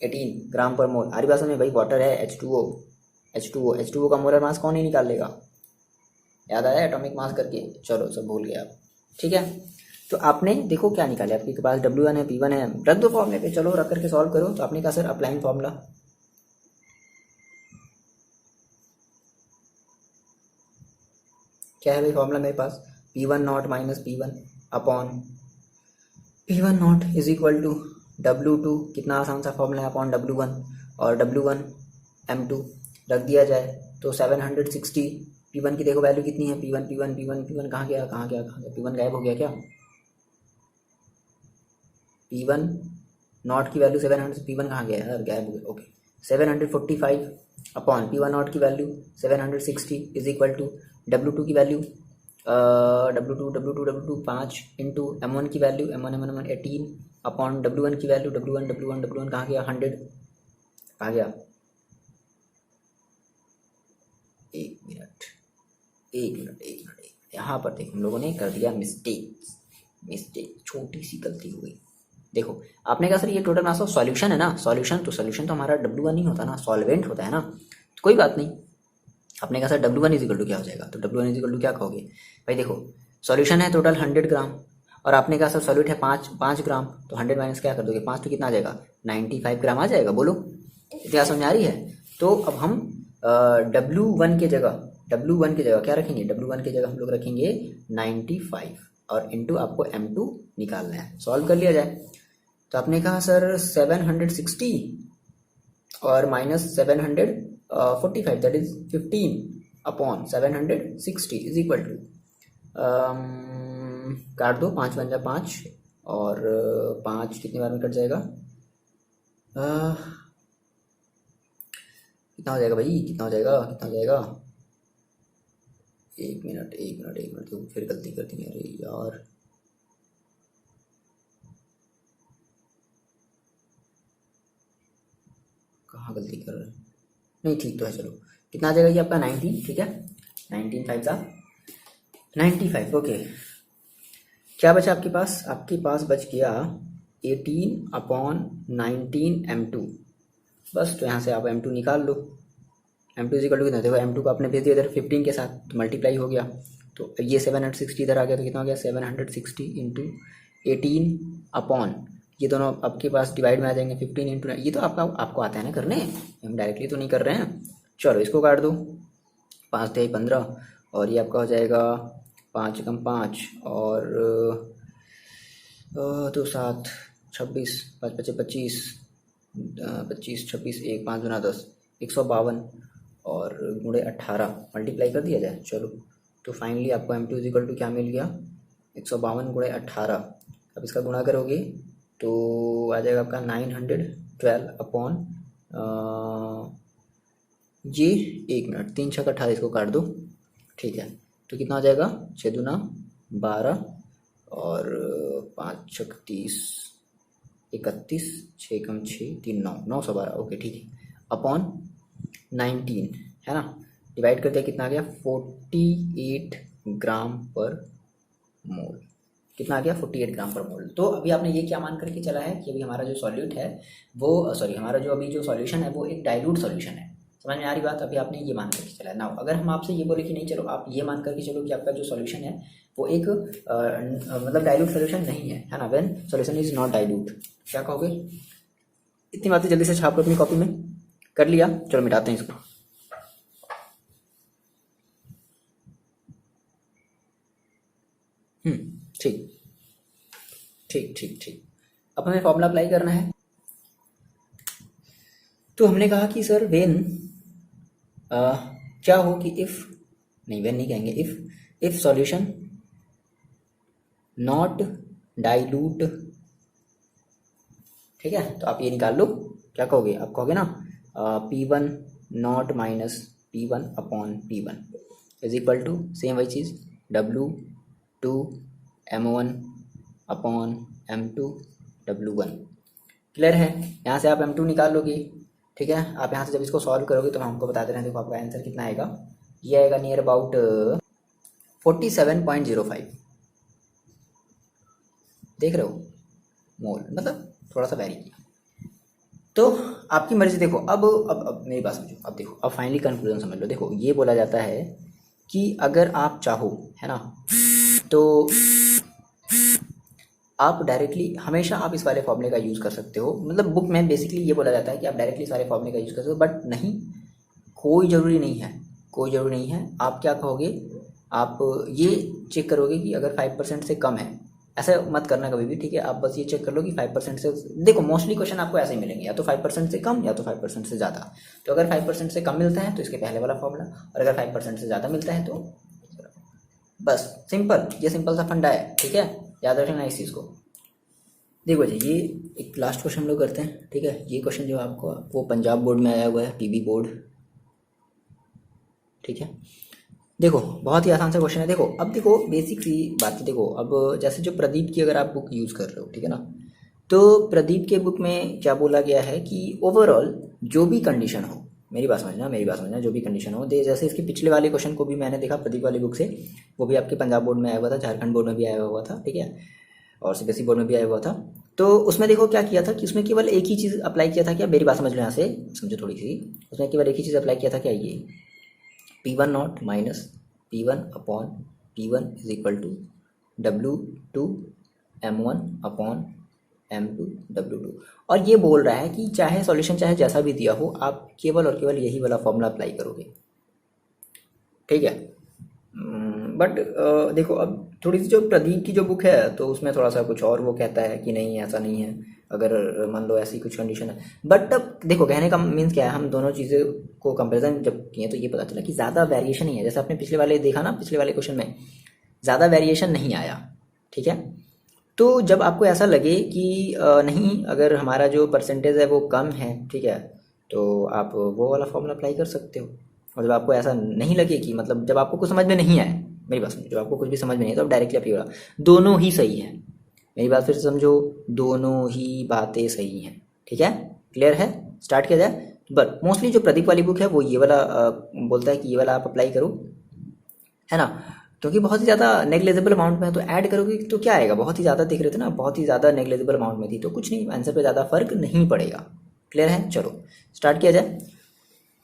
18 ग्राम पर मोल। हमारी बात में भाई वाटर है H2O का मोलर मास कौन ही निकाल लेगा, याद आया एटॉमिक मास करके, चलो सब भूल गए आप, ठीक है। तो आपने देखो क्या निकाले, आपके पास W1 है, P1 है, रख दो फॉर्मूले पे, चलो रख करके सॉल्व करो। तो आपने कहा सर अप्लाइंग फॉर्मूला, क्या है भाई फॉर्मूला मेरे पास, P1 naught minus P1 upon P1 naught is equal to W2, कितना आसान सा फॉर्मूला है, अपॉन W1, और W1 M2 रख दिया जाए तो 760। P1 की देखो वैल्यू कितनी है, P1 कहाँ गया, P1 गायब हो गया क्या, P1 नॉट की वैल्यू 700, P1 कहाँ गया यार, गायब हो गया, ओके। 745 अपॉन P1 नॉट की value 760 is equal to W2 की वैल्यू W2 5 इंटू M1 की वैल्यू M1 18 अपॉन W1 की वैल्यू W1 कहाँ गया, 100 कहाँ गया, एक मिनट, यहाँ पर देखो हम लोगों ने कर दिया मिस्टेक, छोटी सी गलती हो गई। देखो आपने कहा सर ये टोटल मास ऑफ सॉल्यूशन है ना, सॉल्यूशन तो हमारा W1 नहीं होता ना, सॉल्वेंट होता है ना, तो कोई बात नहीं। आपने कहा sir W1 is equal to क्या हो जाएगा, तो W1 इज इक्वल टू क्या कहोगे भाई, देखो सॉल्यूशन है टोटल 100 ग्राम, और आपने कहा सर सॉल्यूट है 5 ग्राम, तो 100 माइनस क्या कर दोगे, 5 तो कितना आ जाएगा, 95 ग्राम आ जाएगा, बोलो इतना समझ आ रही है। तो अब हम W1 के जगह क्या रखेंगे, W1 के जगह हम लोग रखेंगे 95, और इंटू आपको M2 निकालना है, सॉल्व कर लिया जाए। तो आपने कहा सर 760 और minus 745 that is 15 upon 760 is equal to, काट दो, 5 बन जाए 5, और 5 कितनी बार में कट जाएगा, कितना हो जाएगा भाई, कितना हो जाएगा, एक मिनट तो फिर गलती कर दी, अरे यार हाँ गलती कर रहे हैं, नहीं ठीक तो है, चलो कितना आ जाएगा ये आपका 19, ठीक है, 19 5 सा 95, ओके। क्या बचा आपके पास? आपके पास बच गया 18/19 m2, बस। तो यहाँ से आप m2 निकाल लो। m2 इज इक्वल टू कितना, देखो m2 को आपने भेज दिया इधर 15 के साथ, तो मल्टीप्लाई हो गया, तो ये 760 इधर आ गया, तो कितना हो गया 760 इंटू 18 अपॉन, ये दोनों आपके पास डिवाइड में आ जाएंगे, 15 इंटू, ये तो आपको आता है ना करने, हम डायरेक्टली तो नहीं कर रहे हैं। चलो इसको काट दो, 5 × 15, और ये आपका हो जाएगा 5 × 5 और 2 7 26, 5 × 25 25 26 1 5 × 10 152 और गुणे 18 मल्टीप्लाई कर दिया जाए। चलो तो फाइनली आपको m2 इज इक्वल टू क्या मिल गया, 152 गुणे 18। अब इसका गुणा करोगे तो आ जाएगा आपका 912 अपॉन ये 1 मिनट, 3 × 18, इसको काट दो, ठीक है। तो कितना हो जाएगा 6 दूना 12 और 5 × 30 31, 6 × 6 3 9 912, ओके ठीक है, अपॉन 19 है ना, डिवाइड कर दिया, कितना आ गया 48 ग्राम पर मोल, कितना आ गया 48 ग्राम पर मोल। तो अभी आपने ये क्या मान करके चला है कि अभी हमारा जो सॉल्यूट है वो हमारा जो अभी जो सॉल्यूशन है वो एक डाइल्यूट सॉल्यूशन है, समझ में आ रही बात? अभी आपने ये मान करके चला है ना। अगर हम आपसे ये बोले कि नहीं चलो आप ये मान करके चलो कि आपका जो सॉल्यूशन है वो एक मतलब डाइल्यूट सॉल्यूशन नहीं है ना, when solution is not dilute, क्या कहोगे? इतनी बातें जल्दी से छाप लो अपनी कॉपी में, कर लिया? चलो मिटाते हैं इसको। ठीक ठीक ठीक ठीक, अब हमें फॉर्मूला अप्लाई करना है। तो हमने कहा कि सर वेन क्या हो कि इफ, नहीं वेन नहीं कहेंगे, इफ सॉल्यूशन नॉट डाइल्यूट, ठीक है। तो आप ये निकाल लो, क्या कहोगे? आप कहोगे ना P1 naught minus P1 upon P1 is equal to same वही चीज़ W2 M1 upon M2 W1। Clear है? यहाँ से आप M2 निकाल लोगे, ठीक है। आप यहाँ से जब इसको सॉल्व करोगे तो हम आपको बता दे रहे हैं, देखो आपका आंसर कितना आएगा, ये आएगा नियर अबाउट 47.05, देख रहे हो मोल, मतलब थोड़ा सा वेरी किया। तो आपकी मर्जी, देखो अब मेरी बात समझो, अब देखो, अब फाइनली कंक्लूजन समझ लो। देखो ये बोला जाता है कि अगर आप चाहो, है ना, तो आप डायरेक्टली हमेशा आप इस वाले फॉर्मूले का यूज़ कर सकते हो, मतलब बुक में बेसिकली ये बोला जाता है कि आप डायरेक्टली सारे फॉर्मूले का यूज़ कर सकते हो, बट नहीं, कोई ज़रूरी नहीं है, कोई ज़रूरी नहीं है। आप क्या कहोगे, आप ये चेक करोगे कि अगर 5% से कम है, ऐसा मत करना कभी भी, ठीक है। आप बस ये चेक कर लो कि 5% से, देखो मोस्टली क्वेश्चन आपको ऐसे ही मिलेंगे, या तो 5% से कम या तो 5% से ज़्यादा। तो अगर 5% से कम मिलता है तो इसके पहले वाला फॉर्मूला, और अगर 5% से ज़्यादा मिलता है तो बस सिंपल, ये सिंपल सा फंडा है, ठीक है, याद रखना इस चीज़ को। देखो जी, ये एक लास्ट क्वेश्चन हम लोग करते हैं, ठीक है। ये क्वेश्चन जो आपको वो पंजाब बोर्ड में आया हुआ है, पीबी बोर्ड, ठीक है। देखो बहुत ही आसान सा क्वेश्चन है। देखो अब देखो बेसिक सी बात है, देखो अब जैसे जो प्रदीप की अगर आप बुक यूज़ कर रहे हो, ठीक है ना, तो प्रदीप के बुक में क्या बोला गया है कि ओवरऑल जो भी कंडीशन हो, मेरी बात समझना, जो भी कंडीशन हो दे, जैसे इसके पिछले वाले क्वेश्चन को भी मैंने देखा प्रदीप वाली बुक से, वो भी आपके पंजाब बोर्ड में आया हुआ था, झारखंड बोर्ड में भी आया हुआ था, ठीक है, और सीबीएसई बोर्ड में भी आया हुआ था। तो उसमें देखो क्या किया था कि उसमें केवल एक ही चीज़ अप्लाई किया था, क्या मेरी बात समझ लो, यहाँ से समझो थोड़ी सी, उसमें केवल एक ही चीज़ अप्लाई किया था, क्या, ये P1 naught minus P1 upon P1 is equal to W2 M1 upon M2 W2, और ये बोल रहा है कि चाहे सॉल्यूशन चाहे जैसा भी दिया हो, आप केवल और केवल यही वाला फॉर्मूला अप्लाई करोगे, ठीक है। बट देखो अब थोड़ी सी जो प्रदीप की जो बुक है तो उसमें थोड़ा सा कुछ और वो कहता है कि नहीं ऐसा नहीं है, अगर मान लो ऐसी कुछ कंडीशन है। बट अब देखो कहने का मीन्स क्या है, हम दोनों चीज़ें को कंपेरिजन जब किए तो ये पता चला कि ज़्यादा वेरिएशन नहीं है, जैसे आपने पिछले वाले देखा ना, पिछले वाले क्वेश्चन में ज़्यादा वेरिएशन नहीं आया, ठीक है। तो जब आपको ऐसा लगे कि नहीं, अगर हमारा जो परसेंटेज है वो कम है, ठीक है, तो आप वो वाला फॉर्मूला अप्लाई कर सकते हो। और जब आपको ऐसा नहीं लगे कि मतलब जब आपको कुछ समझ में नहीं आए, मेरी बात समझो, जब आपको कुछ भी समझ में नहीं है तो आप डायरेक्टली आप ये वाला, दोनों ही सही है, मेरी बात फिर से समझो, दोनों ही बातें सही हैं, ठीक है, क्लियर है। स्टार्ट किया जाए, बट मोस्टली जो प्रदीप वाली बुक है वो ये वाला बोलता है कि ये वाला आप अप्लाई करो, है ना, क्योंकि बहुत ही ज़्यादा नेग्लेजिबल अमाउंट में है, तो ऐड करोगे तो क्या आएगा, बहुत ही ज़्यादा दिख रहे थे ना, बहुत ही ज़्यादा नेग्लेजिबल अमाउंट में थी, तो कुछ नहीं, आंसर पे ज़्यादा फर्क नहीं पड़ेगा। क्लियर है, चलो स्टार्ट किया जाए।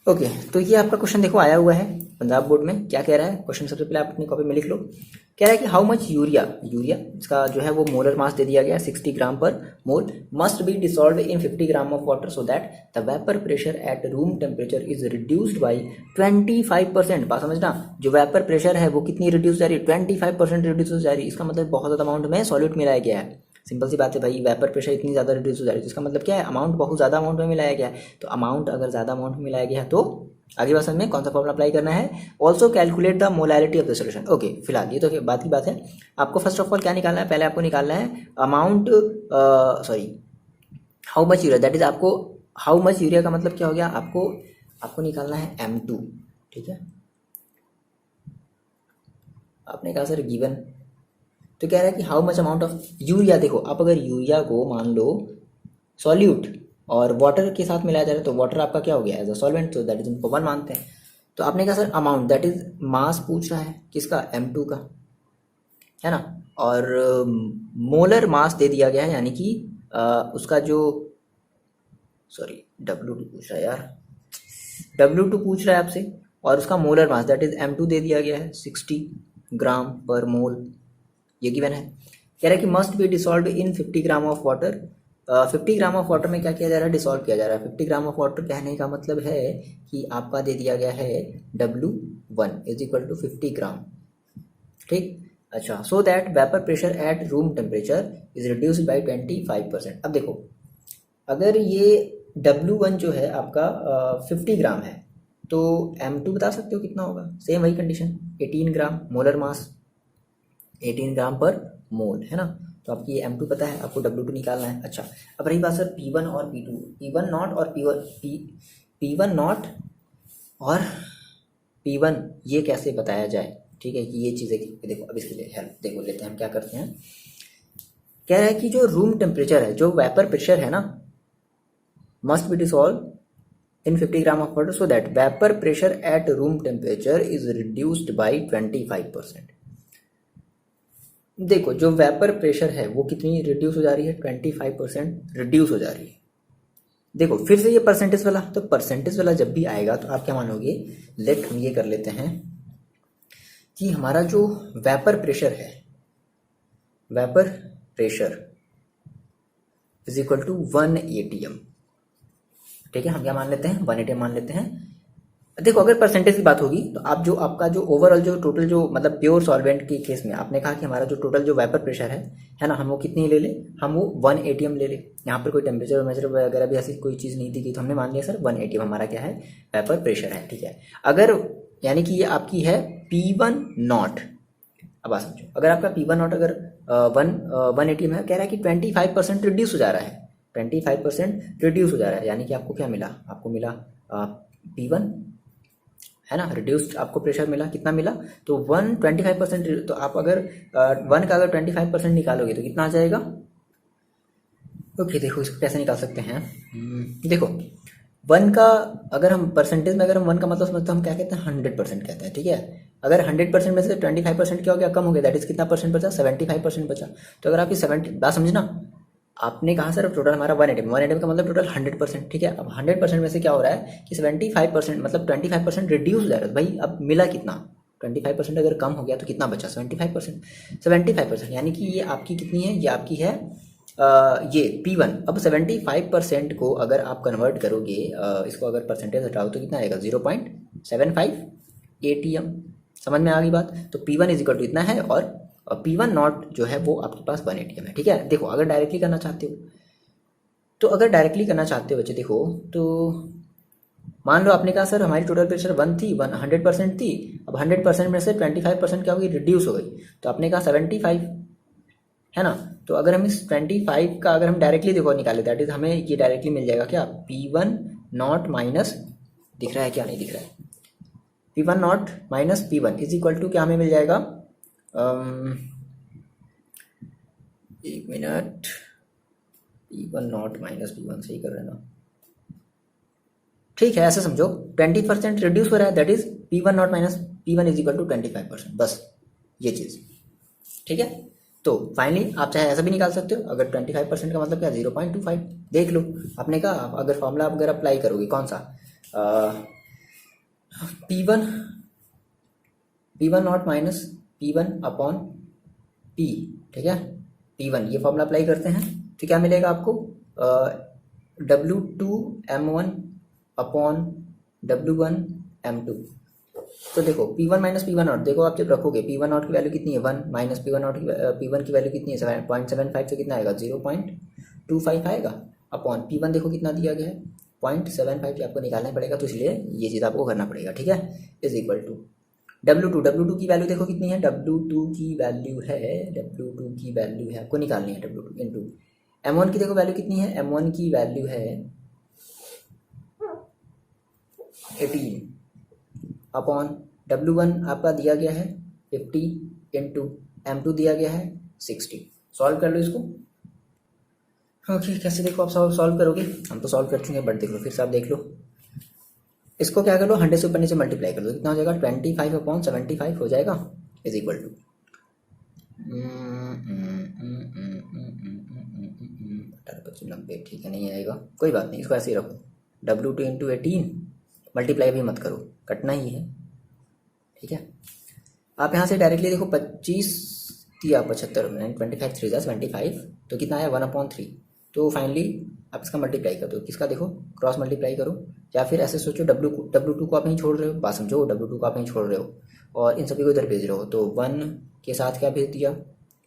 ओके, तो ये आपका क्वेश्चन देखो आया हुआ है पंजाब बोर्ड में। क्या कह रहा है क्वेश्चन, सबसे पहले आप अपनी कॉपी में लिख लो। कह रहा है कि हाउ मच यूरिया, यूरिया इसका जो है वो मोलर मास दे दिया गया 60 ग्राम पर mole, must be dissolved in 50 gram of water so that the vapour pressure at room temperature is reduced by 25%। बात समझना, जो वेपर प्रेशर है वो कितनी रिड्यूस जा रही है, 25% रिड्यूस हो जा रही है। इसका मतलब बहुत ज़्यादा अमाउंट में सॉल्यूट मिलाया गया है। सिंपल सी बात है भाई, वेपर प्रेशर इतनी ज़्यादा रिड्यूस हो जा रही है, इसका मतलब क्या है, अमाउंट बहुत ज़्यादा अमाउंट में मिलाया गया है। तो अमाउंट अगर ज़्यादा अमाउंट में मिलाया गया है तो आगे बात में कौन सा फॉर्मूला अप्लाई करना है, also calculate the molarity of the solution. Okay, फिलहाल ये तो बात की बात है। आपको फर्स्ट ऑफ ऑल क्या निकालना है, पहले आपको निकालना है amount, sorry how much urea, that is आपको हाउ मच यूरिया का मतलब क्या हो गया, आपको निकालना है M2। ठीक है, आपने कहा सर गिवन, तो कह रहा है कि how much amount of urea. देखो आप अगर यूरिया को मान लो सॉल्यूट और वाटर के साथ मिलाया जा रहा है, तो वाटर आपका क्या हो गया एज अ सॉल्वेंट, तो दैट इज उनको 1 मानते हैं। तो आपने कहा sir amount, that is mass पूछ रहा है किसका, M2 का, है ना, और मोलर मास दे दिया गया है, यानी कि उसका जो, सॉरी W2 पूछ रहा है यार, W2 पूछ रहा है आपसे, और उसका molar mass that is M2 दे दिया गया है 60 ग्राम पर मोल, ये गिवन है। कह रहा है कि must be dissolved in 50 gram of water. 50 gram of water में क्या किया जा रहा है, डिसॉल्व किया जा रहा है। 50 ग्राम ऑफ वाटर कहने का मतलब है कि आपका दे दिया गया है W1 इज इक्वल टू 50 ग्राम। ठीक, अच्छा, so that vapour pressure at room temperature is reduced by 25%। अब देखो अगर ये W1 जो है आपका 50 ग्राम है, तो M2 बता सकते हो कितना होगा, सेम वही कंडीशन, 18 ग्राम मोलर मास, 18 ग्राम पर मोल, है ना। तो आपकी ये M2 पता है, आपको W2 निकालना है। अच्छा, अब रही बात सर P1 और P2, P1 नॉट और P1 नॉट और P1 ये कैसे बताया जाए। ठीक है, कि ये चीज़ें देखो, अब इसके लिए हेल्प देखो लेते हैं हम, क्या करते हैं। कह रहा है कि जो रूम टेम्परेचर है, जो वेपर प्रेशर है ना, must be dissolved in 50 gram of water so that vapour pressure at room temperature is reduced by 25%। देखो जो वेपर प्रेशर है वो कितनी रिड्यूस हो जा रही है, 25% रिड्यूस हो जा रही है। देखो फिर से ये परसेंटेज वाला, तो परसेंटेज वाला जब भी आएगा तो आप क्या मानोगे, लेट हम ये कर लेते हैं कि हमारा जो वेपर प्रेशर है, vapour pressure is equal to 1 ATM। ठीक है, हम क्या मान लेते हैं, 1 ATM मान लेते हैं। देखो अगर परसेंटेज की बात होगी तो आप जो आपका जो ओवरऑल जो टोटल जो मतलब प्योर सॉल्वेंट के केस में आपने कहा कि हमारा जो टोटल जो वेपर प्रेशर है ना, हम वो कितनी ले ले, हम वो 1 ATM ले ले। यहाँ पर कोई टेम्परेचर मेजर वगैरह भी ऐसी कोई चीज़ नहीं थी, तो हमने मान लिया सर 1 ATM हमारा क्या है, वेपर प्रेशर है। ठीक है, अगर यानी कि ये आपकी है P1 नॉट। अब आप समझो, अगर आपका P1 नॉट अगर 1 ATM है, कह रहा है कि 25% रिड्यूस हो जा रहा है, 25% रिड्यूस हो जा रहा है, यानी कि आपको क्या मिला, आपको मिला P1, है ना, रिड्यूस्ड आपको प्रेशर मिला, कितना मिला, तो 125%। तो आप अगर 1 का अगर 25% निकालोगे तो कितना आ जाएगा। ओके, देखो इसको कैसे निकाल सकते हैं। देखो 1 का अगर हम परसेंटेज में, अगर हम 1 का मतलब समझते हैं, हम क्या कहते हैं, 100% कहते हैं। ठीक है, अगर 100% में से 25% क्या हो गया, कम हो गया, दैट इज कितना परसेंट बचा, 75% बचा। तो अगर आपकी 70 बात समझना, आपने कहा सर टोटल हमारा 180 का मतलब टोटल 100%। ठीक है, अब 100% में से क्या हो रहा है कि 75% मतलब 25% रिड्यूस हो जा रहा है। भाई अब मिला कितना, 25% अगर कम हो गया तो कितना बचा, 75%। 75% यानी कि ये आपकी कितनी है, ये आपकी है ये P1। अब 75% को अगर आप कन्वर्ट करोगे, इसको अगर परसेंटेज हटाओ तो कितना आएगा, 0.75 ATM। समझ में आ गई बात। तो P1 इज इक्वल टू इतना है, और P1 नॉट जो है वो आपके पास 1 ATM है। ठीक है, देखो अगर डायरेक्टली करना चाहते हो, तो अगर डायरेक्टली करना चाहते हो बच्चे, देखो तो मान लो आपने कहा सर हमारी टोटल प्रेशर 1 थी, 100% थी। अब 100% में से 25% क्या होगी, रिड्यूस हो गई, तो आपने कहा 75, है ना। तो अगर हम इस 25 का अगर हम डायरेक्टली देखो निकाले, दैट इज हमें ये डायरेक्टली मिल जाएगा क्या, P1 नॉट माइनस, दिख रहा है क्या, नहीं दिख रहा है, P1 naught minus P1 is equal to क्या हमें मिल जाएगा, एक minute, P1 naught minus P1 सही कर रहे हैं ना, ठीक है, ऐसे समझो 20% रिड्यूस हो रहा है, that is P1 naught minus P1 is equal to 25%, बस ये चीज़। ठीक है, तो फाइनली आप चाहे ऐसा भी निकाल सकते हो, अगर 25% का मतलब क्या 0.25, देख लो। आपने कहा अगर फॉर्मूला अगर अप्लाई करोगे कौन सा, P1 naught minus P1 upon P, ठीक है, P1 ये फॉर्मूला अप्लाई करते हैं तो क्या मिलेगा आपको, W2 M1 upon W1 M2। तो देखो P1 माइनस P1 नॉट, देखो आप जब रखोगे P1 नॉट की वैल्यू कितनी है 1, माइनस P1 नॉट की P1 की वैल्यू कितनी है 7.75, से कितना आएगा 0.25 आएगा, अपॉन P1 देखो कितना दिया गया है 0.75, आपको निकालना पड़ेगा, तो इसलिए ये चीज़ आपको करना पड़ेगा। ठीक है, इज इक्वल टू W2 की वैल्यू देखो कितनी है, W2 की वैल्यू है आपको निकालनी है W2 इंटू M1 की देखो वैल्यू कितनी है, M1 की वैल्यू है 18 अपॉन W1 आपका दिया गया है 50 इंटू M2 दिया गया है 60। सॉल्व कर लो इसको। ओके, कैसे देखो आप सॉल्व करोगे, हम तो सॉल्व कर चुके हैं, बट देख लो फिर से आप देख लो, इसको क्या कर लो 100 से ऊपर नीचे मल्टीप्लाई कर लो, कितना हो जाएगा 25/75 हो जाएगा, इज इक्वल टू 18/90। ठीक है, नहीं आएगा, कोई बात नहीं, इसको ऐसे ही रखो, W2 इंटू 18, मल्टीप्लाई भी मत करो, कटना ही है। ठीक है, आप यहाँ से डायरेक्टली देखो 25 दिया 75, 25 3 25, तो कितना आया 1/3, तो फाइनली आप इसका मल्टीप्लाई कर दो, किसका देखो क्रॉस मल्टीप्लाई करो, या फिर ऐसे सोचो W2 को आप यहीं छोड़ रहे हो, बात समझो, W2 को आप यहीं छोड़ रहे हो और इन सभी को इधर भेज रहे हो, तो 1 के साथ क्या भेज दिया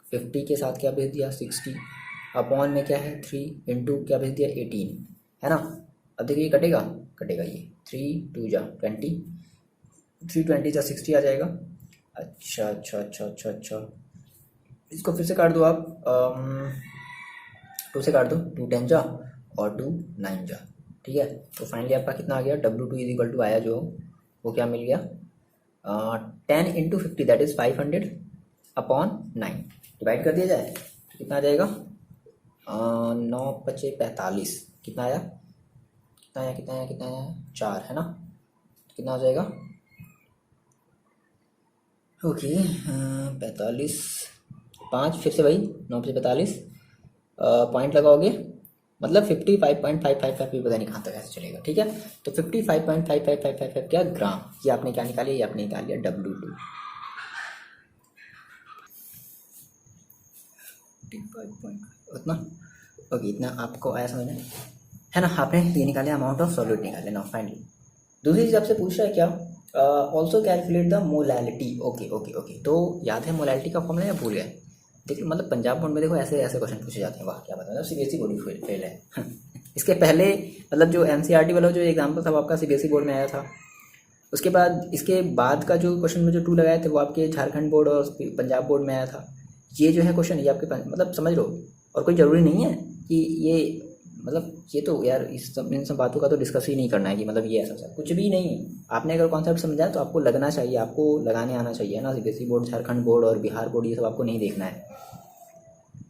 50 के साथ क्या भेज दिया 60, अपॉन में क्या है 3 इंटू क्या भेज दिया 18, है ना। अब देखिए ये कटेगा ये 3 2 जा 20, 320 जा 60 आ जाएगा। अच्छा, इसको फिर से काट दो आप, 2 से काट दो, 2 10 जा और 2 9 जा। ठीक है, तो फाइनली आपका कितना आ गया W2 इज इक्वल टू आया जो, वो क्या मिल गया 10 into 50 that is 500 upon 9, divide कर दिया जाए तो कितना आ जाएगा 9 5 45, कितना आया 4, है ना, तो कितना हो जाएगा, ओके 45 5, फिर से वही 9 5 45, पॉइंट लगाओगे मतलब 55.555 भी पता नहीं कहाँ तक ऐसे चलेगा। ठीक है, तो 55.55555 क्या ग्राम, ये आपने क्या निकालिया, ये आपने निकाल लिया W2, 55 उतना, ओके इतना आपको आया समझ में, है ना, आपने ये निकाले अमाउंट ऑफ सॉल्यूट निकाले ना। फाइनली दूसरी चीज़ आपसे पूछ रहा है क्या, also calculate the molality. Okay, तो याद है मोलैलिटी का फॉर्मूला या भूल गए, देखिए मतलब पंजाब बोर्ड में देखो ऐसे क्वेश्चन पूछे जाते हैं, वाह क्या बताया, CBSE बोर्ड फेल है इसके पहले मतलब जो NCERT वाला जो एग्जाम्पल था वो आपका CBSE बोर्ड में आया था, उसके बाद इसके बाद का जो क्वेश्चन में जो 2 लगाए थे वो आपके झारखंड बोर्ड और पंजाब बोर्ड में आया था। ये जो है क्वेश्चन ये आपके मतलब समझ लो, और कोई ज़रूरी नहीं है कि ये मतलब ये तो यार इन सब बातों का तो डिस्कस ही नहीं करना है कि मतलब ये ऐसा कुछ भी नहीं, आपने अगर कॉन्सेप्ट समझा है तो आपको लगना चाहिए, आपको लगाने आना चाहिए ना। CBSE बोर्ड, झारखंड बोर्ड और बिहार बोर्ड ये सब आपको नहीं देखना है।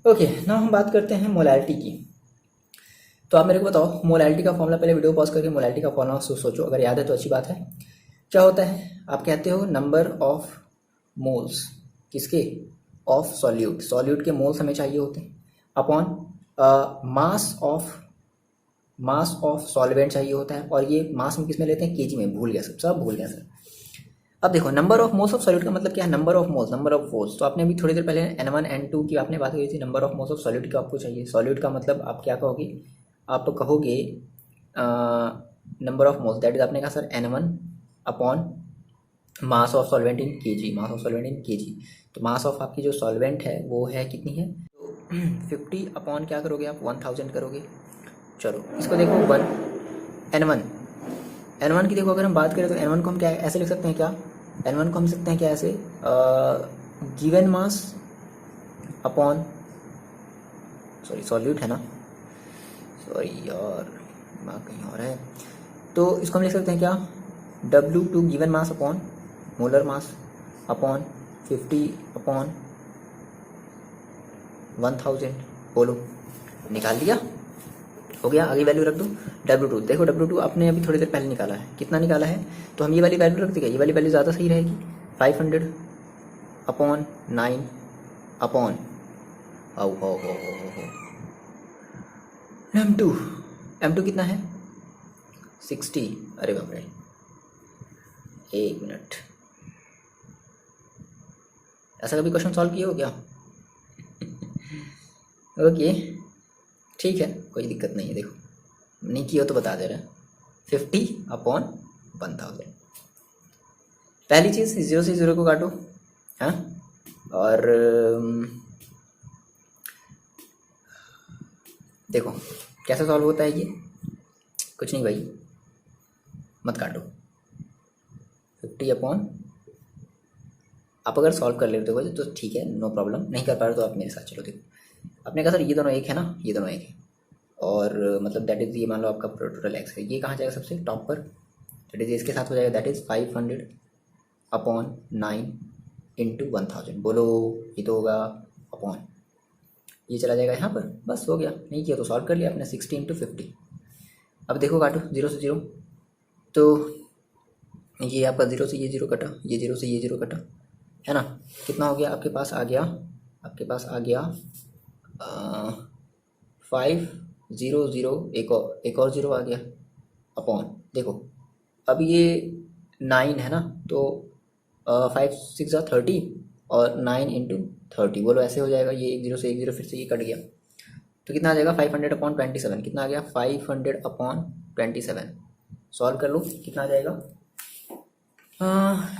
ओके, ना हम बात करते हैं मोलैलिटी की। तो आप मेरे को बताओ मोलैलिटी का फॉर्मूला, पहले वीडियो पॉज करके मोलैलिटी का फॉर्मूला सोचो, अगर याद है तो अच्छी बात है। क्या होता है, आप कहते हो नंबर ऑफ मोल्स किसके, ऑफ सॉल्यूट के मोल्स हमें चाहिए होते हैं, अपॉन मास ऑफ सॉल्वेंट चाहिए होता है, और ये मास हम किस में लेते हैं केजी में, भूल गया सब भूल गया सर। अब देखो number of moles of solute का मतलब क्या है, नंबर ऑफ मोल्स, तो आपने अभी थोड़ी देर पहले N1 N2 की आपने बात की थी, number of moles of solute का आपको चाहिए। सॉल्यूट का मतलब आप क्या कहोगे, आप कहोगे number of moles, that is आपने कहा sir N1 upon mass of solvent in KG, तो मास ऑफ आपकी जो सॉल्वेंट है वो है कितनी है, तो 50 अपॉन क्या करोगे आप 1000 करोगे। चलो इसको देखो N1 की देखो अगर हम बात करें तो N1 को हम क्या ऐसे लिख सकते हैं, क्या N1 को हम सकते हैं क्या ऐसे, गिवन मास अपॉन सॉल्यूट है ना, सॉरी यार दिमाग कहीं और है, तो इसको हम लिख सकते हैं क्या W2 given mass upon molar mass upon 50 upon 1000, बोलो निकाल लिया। हो गया, आगे वैल्यू रख दो W2। देखो W2 आपने अभी थोड़ी देर पहले निकाला है, कितना निकाला है, तो हम ये वाली वैल्यू रख देंगे, ये वाली वैल्यू ज़्यादा सही रहेगी। 500 अपॉन 9 अपॉन हो M2, M2 कितना है 60। अरे बाप रे, एक मिनट, ऐसा कभी क्वेश्चन सॉल्व किए हो क्या? ओके ठीक है, कोई दिक्कत नहीं है। देखो नहीं किया तो बता दे रहे हैं, 50 अपॉन 1000। पहली चीज़ 0 से 0 को काटो, हाँ, और देखो कैसे सॉल्व होता है ये, कुछ नहीं भाई, मत काटो। 50 अपॉन, आप अगर सॉल्व कर लेते हो तो ठीक है, नो प्रॉब्लम, नहीं कर पा रहे तो आप मेरे साथ चलो। देखो आपने कहा सर ये दोनों एक है ना, ये दोनों एक है, और मतलब दैट इज़, ये मान लो आपका टोटल एक्स है, ये कहाँ जाएगा सबसे टॉप पर, दैट इज़ इसके साथ हो जाएगा, दैट इज़ 500 अपॉन 9 इंटू 1000। बोलो ये तो होगा अपॉन, ये चला जाएगा यहाँ पर, बस हो गया। नहीं किया तो सॉल्व कर लिया आपने, 60 इंटू 50। अब देखो काटो 0 से 0, तो ये आपका 0 से ये 0 कटा, ये 0 से ये 0 कटा, है ना, कितना हो गया आपके पास आ गया, आपके पास आ गया 500, एक और 0 आ गया अपॉन। देखो अब ये 9 है ना, तो 5 6 30 और 9 इंटू 30, बोलो ऐसे हो जाएगा, ये एक 0 से एक 0 फिर से ये कट गया, तो कितना आ जाएगा 500 अपॉन 27, कितना आ गया 500 अपॉन 27। सॉल्व कर लो कितना आ जाएगा,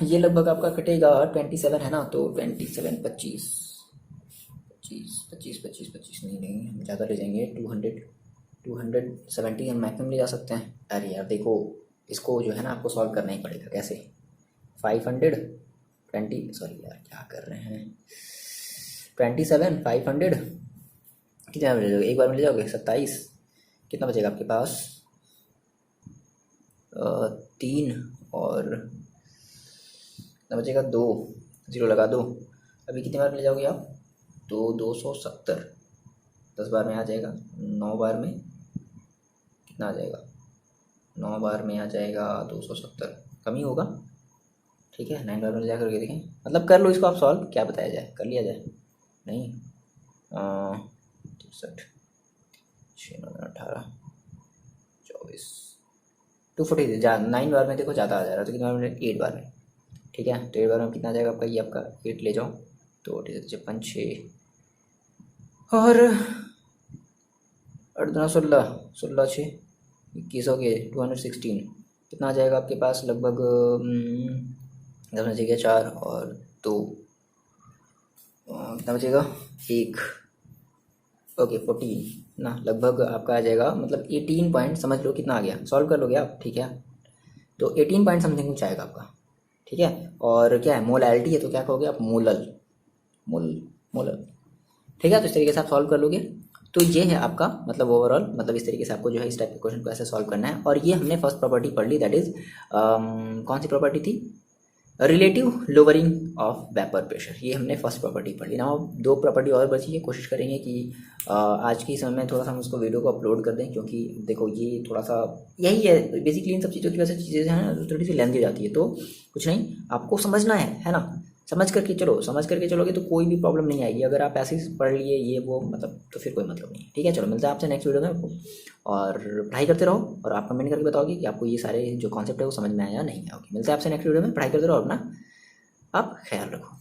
ये लगभग आपका कटेगा 27 है ना, तो 27 25 नहीं हम ज़्यादा ले जाएंगे, 270 हम मैक्सिमम ले जा सकते हैं। अरे यार देखो इसको जो है ना आपको सॉल्व करना ही पड़ेगा, कैसे 520, सॉरी यार क्या कर रहे हैं, 27 500 कितना मिल जाओगे, एक बार मिल जाओगे 27, कितना बचेगा आपके पास 3 और कितना बचेगा 2, 0 लगा दो, अभी कितनी बार मिल जाओगे आप, तो 270, 10 बार में आ जाएगा, 9 बार में कितना आ जाएगा, 9 बार में आ जाएगा 270, कम ही होगा, ठीक है। 9 बार में जा करके देखें, मतलब कर लो इसको आप सॉल्व, क्या बताया जाए, कर लिया जाए, नहीं 63 6 9 18 24 240, 9 बार में देखो ज़्यादा आ जा रहा है, तो कितनी बार में, 8 बार में, ठीक है। तो 8 बार में कितना आ जाएगा आपका, ये आपका 8 ले जाओ, तो 56 6 और 16 16 6 21 हो गए, 216, कितना आ जाएगा आपके पास लगभग 10 बचेगा 4 और 2, कितना बचेगा 1, ओके 14 ना, लगभग आपका आ जाएगा, मतलब 18 पॉइंट समझ लो कितना आ गया, सॉल्व कर लोगे आप, ठीक है। तो 18 पॉइंट समथिंग कुछ आएगा आपका, ठीक है। और क्या है, मोलैलिटी है, तो क्या कहोगे आप, मोलल, ठीक है। तो इस तरीके से आप सॉल्व कर लोगे, तो ये है आपका मतलब ओवरऑल, मतलब इस तरीके से आपको जो है इस टाइप के क्वेश्चन को ऐसे सॉल्व करना है। और ये हमने फर्स्ट प्रॉपर्टी पढ़ ली, दैट इज कौन सी प्रॉपर्टी थी, relative lowering of vapour pressure, ये हमने फर्स्ट प्रॉपर्टी पढ़ ली ना। 2 प्रॉपर्टी और बची है, कोशिश करेंगे कि आज के समय में थोड़ा सा हम उसको वीडियो को अपलोड कर दें, क्योंकि देखो ये थोड़ा सा यही है बेसिकली, इन सब चीज़ों की वजह से चीज़ें हैं ना थोड़ी सी लेंथी हो जाती है, तो कुछ नहीं आपको समझना है ना, समझ करके चलोगे तो कोई भी प्रॉब्लम नहीं आएगी। अगर आप ऐसे ही पढ़ लिए ये वो मतलब, तो फिर कोई मतलब नहीं है, ठीक है। चलो मिलते हैं आपसे नेक्स्ट वीडियो में, और पढ़ाई करते रहो, और आप कमेंट करके बताओगे कि आपको ये सारे जो कॉन्सेप्ट है वो समझ में आया या नहीं आया। मिलते हैं आपसे नेक्स्ट वीडियो में, पढ़ाई करते रहो, अपना आप ख्याल रखो।